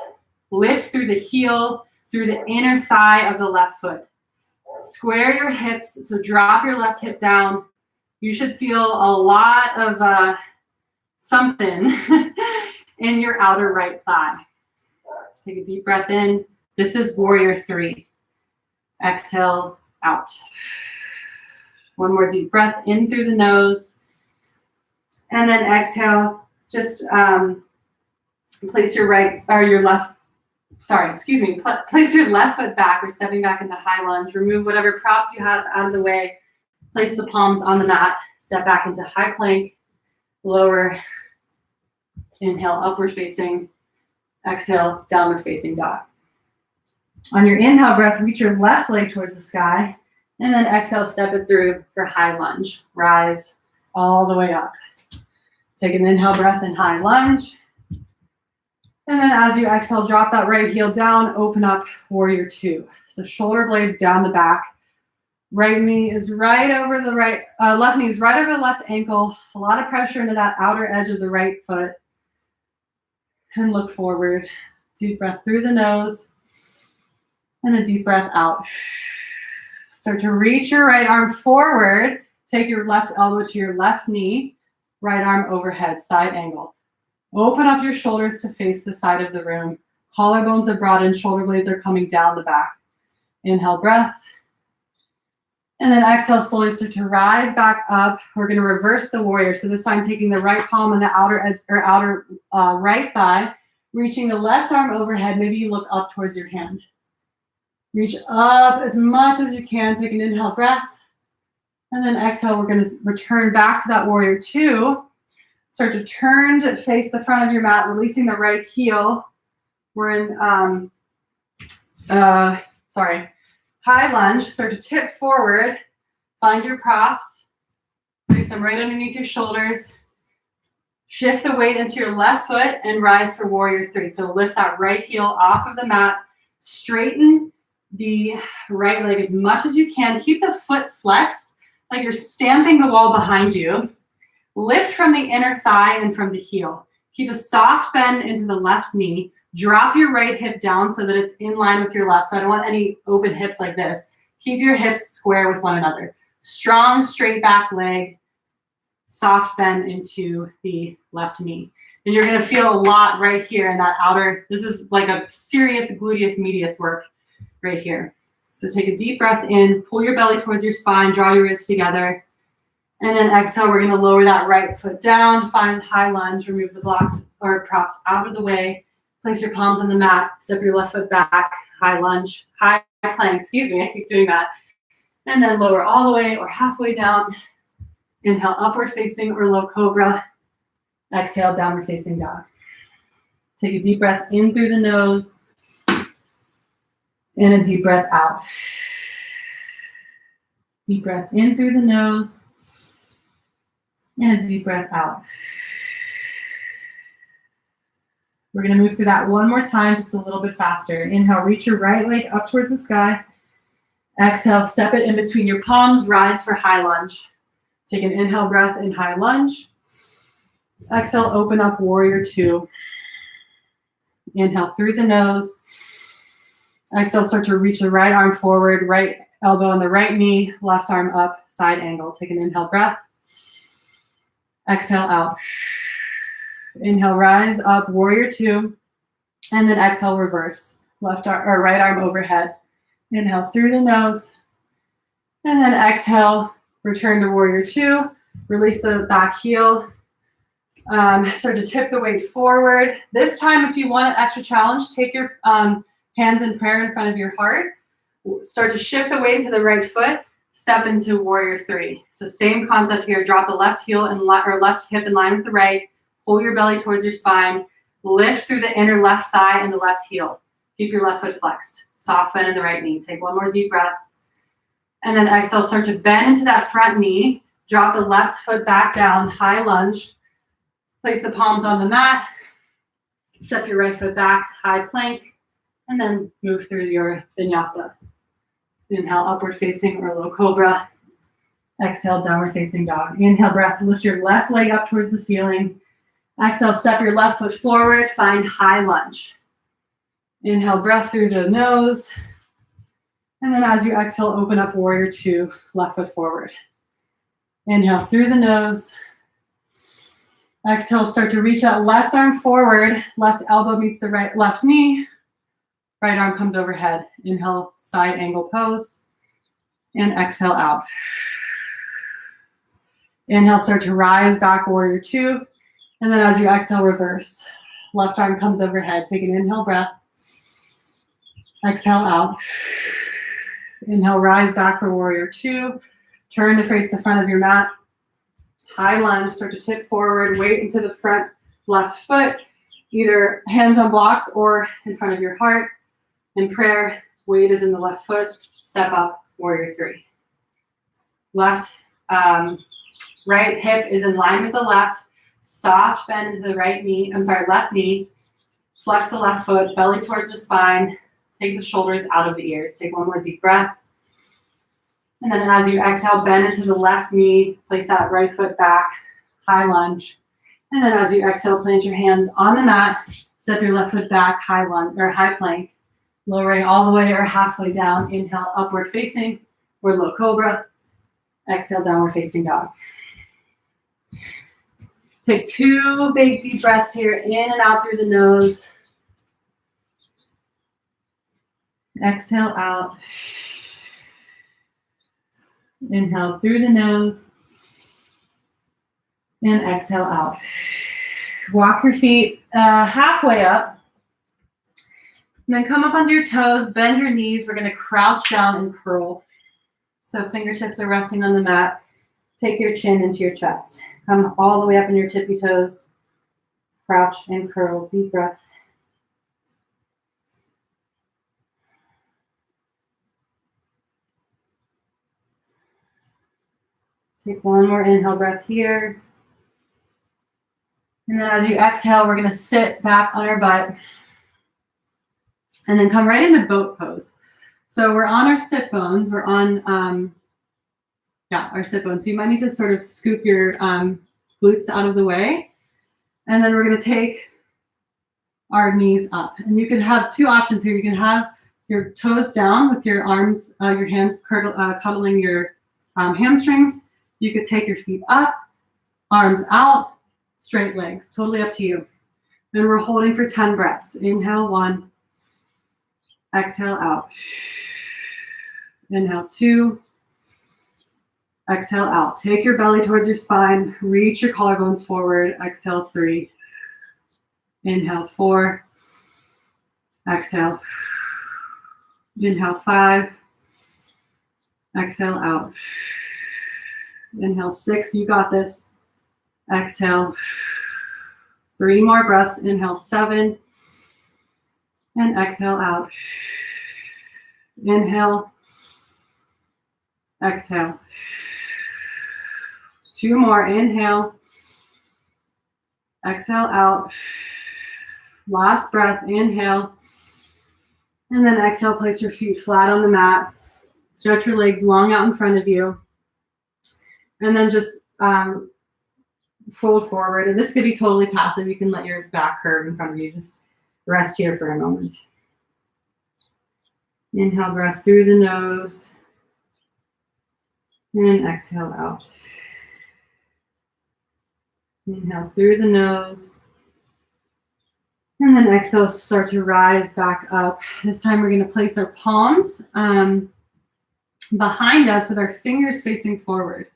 Lift through the heel, through the inner thigh of the left foot. Square your hips, so drop your left hip down. You should feel a lot of something in your outer right thigh. Let's take a deep breath in. This is warrior three. Exhale, out. One more deep breath in through the nose. And then exhale, just place your place your left foot back. We're stepping back into high lunge. Remove whatever props you have out of the way. Place the palms on the mat. Step back into high plank. Lower. Inhale, upward facing. Exhale, downward facing dog. On your inhale breath, reach your left leg towards the sky. And then exhale, step it through for high lunge. Rise all the way up. Take an inhale breath in high lunge. And then as you exhale, drop that right heel down, open up warrior two. So shoulder blades down the back. Right knee is right over the left knee is right over the left ankle. A lot of pressure into that outer edge of the right foot. And look forward. Deep breath through the nose. And a deep breath out. Start to reach your right arm forward. Take your left elbow to your left knee. Right arm overhead, side angle. Open up your shoulders to face the side of the room. Collarbones are broadened, shoulder blades are coming down the back. Inhale, breath. And then exhale, slowly start to rise back up. We're going to reverse the warrior. So this time taking the right palm on the outer edge or outer right thigh, reaching the left arm overhead. Maybe you look up towards your hand. Reach up as much as you can. Take an inhale breath. And then exhale, we're going to return back to that warrior two. Start to turn to face the front of your mat, releasing the right heel. We're in, high lunge. Start to tip forward. Find your props. Place them right underneath your shoulders. Shift the weight into your left foot and rise for warrior three. So lift that right heel off of the mat. Straighten the right leg as much as you can. Keep the foot flexed, like you're stamping the wall behind you. Lift from the inner thigh and from the heel. Keep a soft bend into the left knee. Drop your right hip down so that it's in line with your left. So I don't want any open hips like this. Keep your hips square with one another. Strong, straight back leg. Soft bend into the left knee. And you're going to feel a lot right here in that outer. This is like a serious gluteus medius work right here. So take a deep breath in. Pull your belly towards your spine. Draw your wrists together. And then exhale, we're going to lower that right foot down. Find high lunge. Remove the blocks or props out of the way. Place your palms on the mat. Step your left foot back. High lunge. High plank. Excuse me. I keep doing that. And then lower all the way or halfway down. Inhale, upward facing or low cobra. Exhale, downward facing dog. Take a deep breath in through the nose. And a deep breath out. Deep breath in through the nose. And a deep breath out. We're going to move through that one more time, just a little bit faster. Inhale, reach your right leg up towards the sky. Exhale, step it in between your palms, rise for high lunge. Take an inhale breath in high lunge. Exhale, open up warrior two. Inhale through the nose. Exhale, start to reach the right arm forward, right elbow on the right knee, left arm up, side angle. Take an inhale breath. Exhale out. Inhale, rise up, warrior two. And then exhale, reverse. Left arm or right arm overhead. Inhale through the nose. And then exhale, return to warrior two. Release the back heel. Start to tip the weight forward. This time, if you want an extra challenge, take your hands in prayer in front of your heart. Start to shift the weight into the right foot. Step into warrior three. So same concept here. Drop the left heel and left hip in line with the right. Pull your belly towards your spine. Lift through the inner left thigh and the left heel. Keep your left foot flexed. Soft bend in the right knee. Take one more deep breath. And then exhale, start to bend into that front knee. Drop the left foot back down, high lunge. Place the palms on the mat. Step your right foot back, high plank. And then move through your vinyasa. Inhale, upward facing or low cobra. Exhale, downward facing dog. Inhale, breath, lift your left leg up towards the ceiling. Exhale, step your left foot forward, find high lunge. Inhale, breath through the nose. And then as you exhale, open up warrior two, left foot forward. Inhale through the nose. Exhale, start to reach that left arm forward. Left elbow meets the right left knee. Right arm comes overhead. Inhale, side angle pose. And exhale out. Inhale, start to rise back, warrior two. And then as you exhale, reverse. Left arm comes overhead. Take an inhale breath. Exhale out. Inhale, rise back for warrior two. Turn to face the front of your mat. High lunge, start to tip forward, weight into the front left foot, either hands on blocks or in front of your heart. In prayer, weight is in the left foot. Step up, warrior three. Right hip is in line with the left. Soft bend into the left knee. Flex the left foot, belly towards the spine. Take the shoulders out of the ears. Take one more deep breath. And then as you exhale, bend into the left knee. Place that right foot back, high lunge. And then as you exhale, plant your hands on the mat. Step your left foot back, high lunge or high plank. Lowering all the way or halfway down. Inhale, upward facing or low cobra. Exhale, downward facing dog. Take two big deep breaths here, in and out through the nose. Exhale out. Inhale through the nose. And exhale out. Walk your feet halfway up. And then come up onto your toes, bend your knees. We're going to crouch down and curl. So fingertips are resting on the mat. Take your chin into your chest. Come all the way up in your tippy toes. Crouch and curl. Deep breath. Take one more inhale breath here. And then as you exhale, we're going to sit back on our butt. And then come right into boat pose. So we're on our sit bones. We're on, our sit bones. So you might need to sort of scoop your glutes out of the way. And then we're going to take our knees up. And you can have two options here. You can have your toes down with your arms, your hands cuddling your hamstrings. You could take your feet up, arms out, straight legs. Totally up to you. Then we're holding for 10 breaths. Inhale, 1. Exhale out. Inhale, 2. Exhale out. Take your belly towards your spine. Reach your collarbones forward. Exhale, 3. Inhale, 4. Exhale. Inhale, 5. Exhale out. Inhale, 6. You got this. Exhale. 3 more breaths. Inhale, 7. And exhale out. Inhale. Exhale. 2 more. Inhale. Exhale out. Last breath. Inhale. And then exhale, place your feet flat on the mat. Stretch your legs long out in front of you. And then just fold forward. And this could be totally passive. You can let your back curve in front of you. Just rest here for a moment. Inhale, breath through the nose. And exhale out. Inhale through the nose. And then exhale, start to rise back up. This time we're going to place our palms behind us with our fingers facing forward.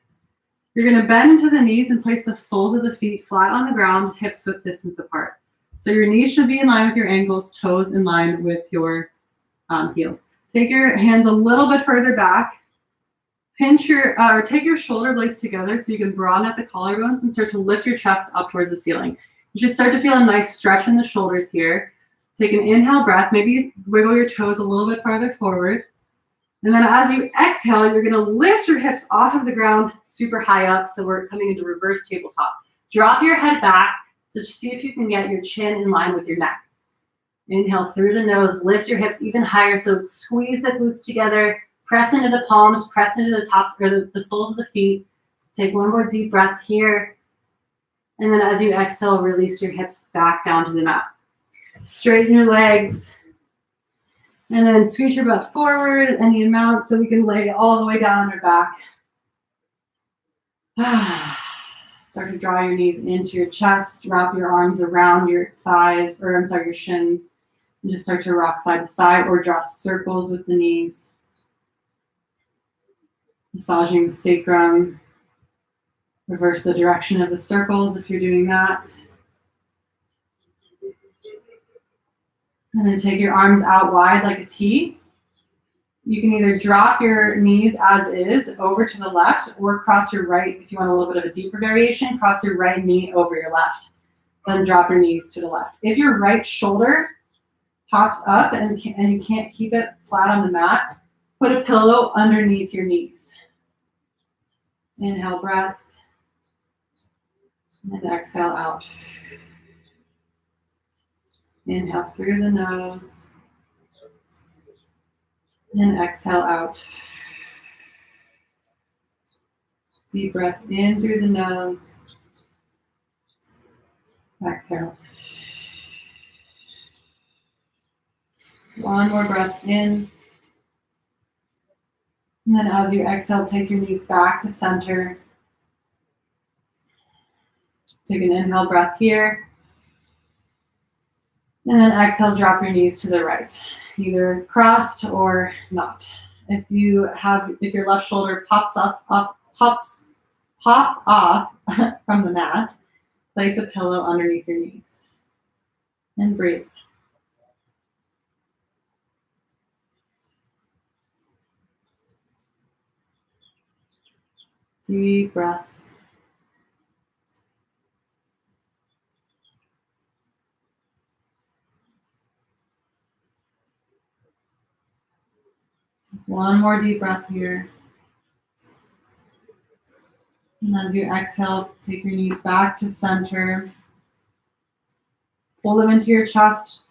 You're going to bend into the knees and place the soles of the feet flat on the ground, hips width distance apart. So your knees should be in line with your ankles, toes in line with your heels. Take your hands a little bit further back. Pinch your, or take your shoulder blades together so you can broaden out the collarbones and start to lift your chest up towards the ceiling. You should start to feel a nice stretch in the shoulders here. Take an inhale breath, maybe wiggle your toes a little bit farther forward. And then as you exhale, you're gonna lift your hips off of the ground super high up. So we're coming into reverse tabletop. Drop your head back to see if you can get your chin in line with your neck. Inhale through the nose, lift your hips even higher. So squeeze the glutes together, press into the palms, press into the tops or the soles of the feet. Take one more deep breath here. And then as you exhale, release your hips back down to the mat. Straighten your legs. And then scoot your butt forward any amount so we can lay all the way down on your back. Start to draw your knees into your chest. Wrap your arms around your thighs, or I'm sorry, your shins. And just start to rock side to side or draw circles with the knees. Massaging the sacrum. Reverse the direction of the circles if you're doing that. And then take your arms out wide like a T. You can either drop your knees as is over to the left or cross your right, if you want a little bit of a deeper variation, cross your right knee over your left. Then drop your knees to the left. If your right shoulder pops up and you can't keep it flat on the mat, put a pillow underneath your knees. Inhale, breath. And exhale out. Inhale through the nose. And exhale out. Deep breath in through the nose. Exhale. One more breath in. And then as you exhale, take your knees back to center. Take an inhale breath here. And then exhale, drop your knees to the right, either crossed or not. If your left shoulder pops off from the mat, place a pillow underneath your knees. And breathe. Deep breaths. One more deep breath here. And as you exhale, take your knees back to center. Pull them into your chest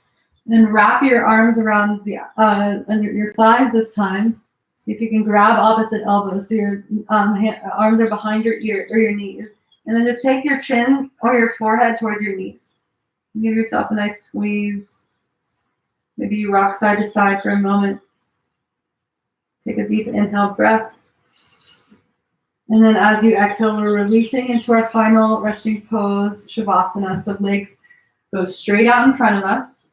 and wrap your arms around under your thighs this time. See if you can grab opposite elbows so your arms are behind your ear or your knees. And then just take your chin or your forehead towards your knees. Give yourself a nice squeeze. Maybe you rock side to side for a moment. Take a deep inhale breath. And then as you exhale, we're releasing into our final resting pose, Shavasana. So legs go straight out in front of us.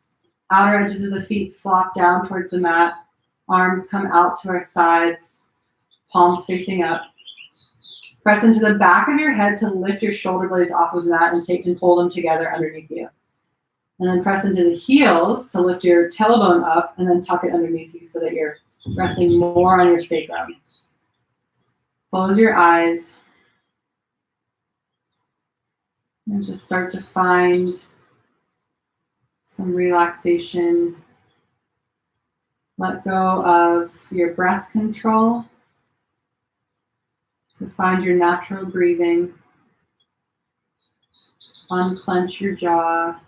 Outer edges of the feet flop down towards the mat. Arms come out to our sides. Palms facing up. Press into the back of your head to lift your shoulder blades off of the mat and pull them together underneath you. And then press into the heels to lift your tailbone up and then tuck it underneath you so that you're resting more on your sacrum. Close your eyes and just start to find some relaxation. Let go of your breath control So find your natural breathing. Unclench your jaw.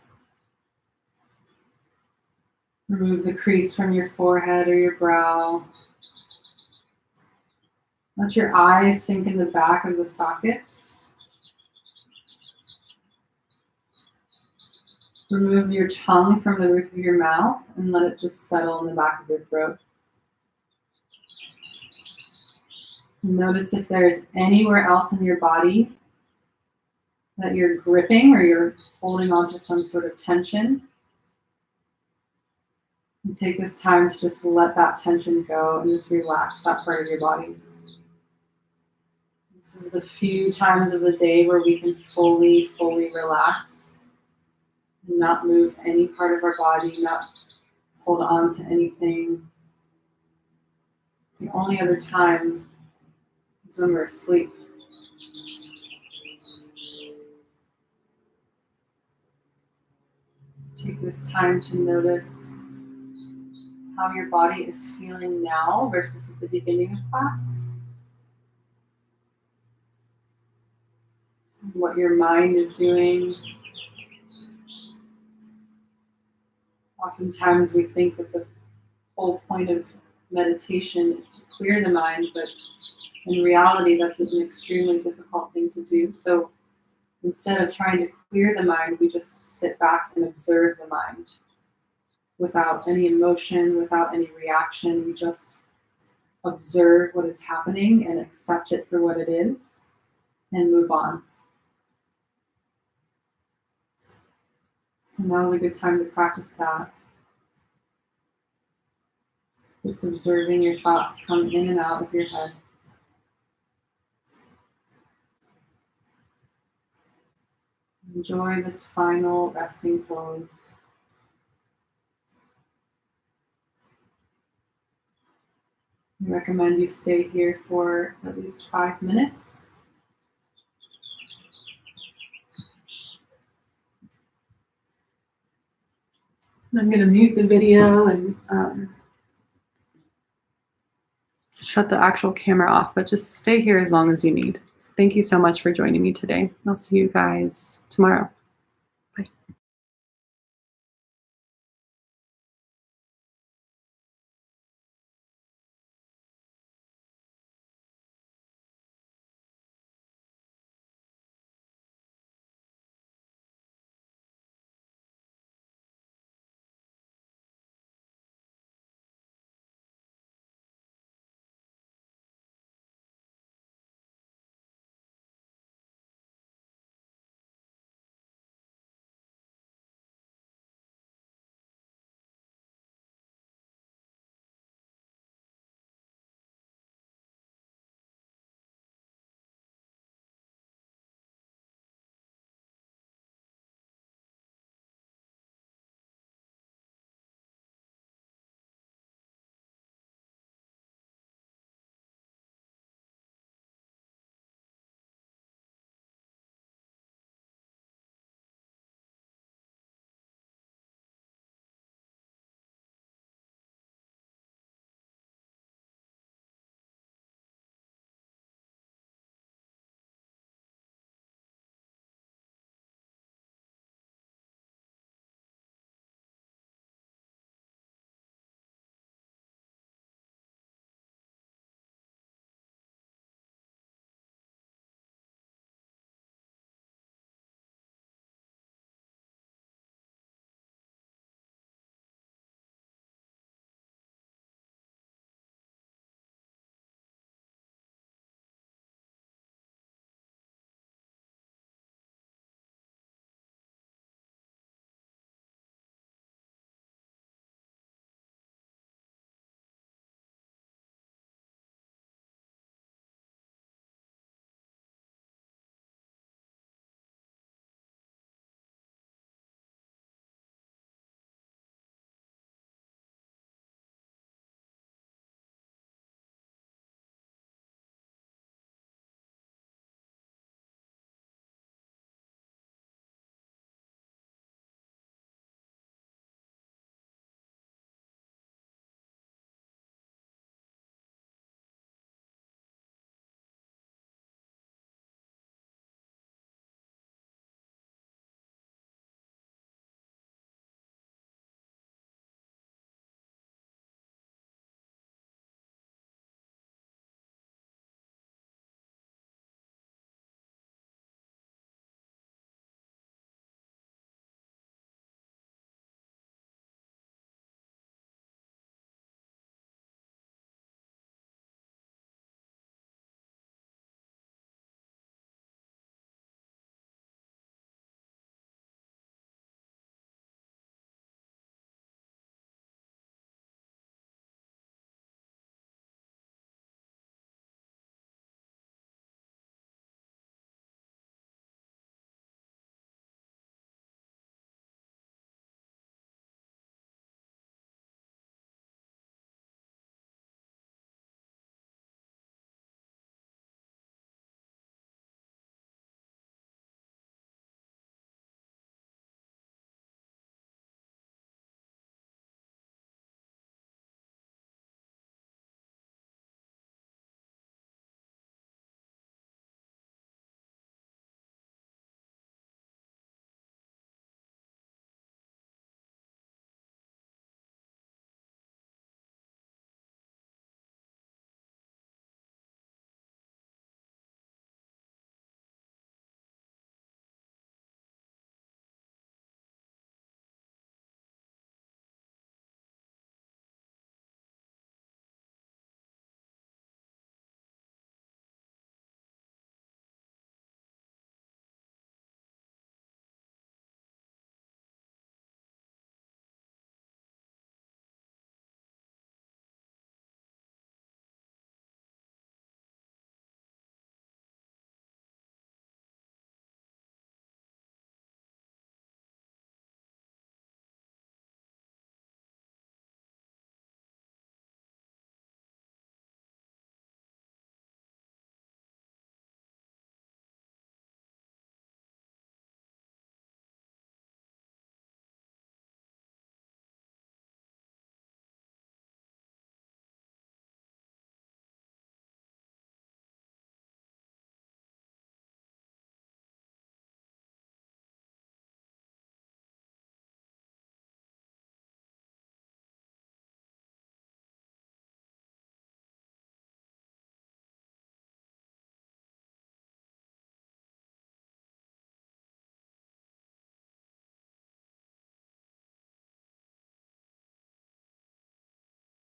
Remove the crease from your forehead or your brow. Let your eyes sink in the back of the sockets. Remove your tongue from the roof of your mouth and let it just settle in the back of your throat. Notice if there's anywhere else in your body that you're gripping or you're holding on to some sort of tension. And take this time to just let that tension go and just relax that part of your body. This is the few times of the day where we can fully relax and not move any part of our body, not hold on to anything. It's the only other time is when we're asleep. Take this time to notice how your body is feeling now versus at the beginning of class. What your mind is doing. Oftentimes we think that the whole point of meditation is to clear the mind, but in reality that's an extremely difficult thing to do. So instead of trying to clear the mind, we just sit back and observe the mind without any emotion, without any reaction. We just observe what is happening and accept it for what it is and move on. So now is a good time to practice that. Just observing your thoughts come in and out of your head. Enjoy this final resting pose. I recommend you stay here for at least 5 minutes. I'm going to mute the video and shut the actual camera off, but just stay here as long as you need. Thank you so much for joining me today. I'll see you guys tomorrow.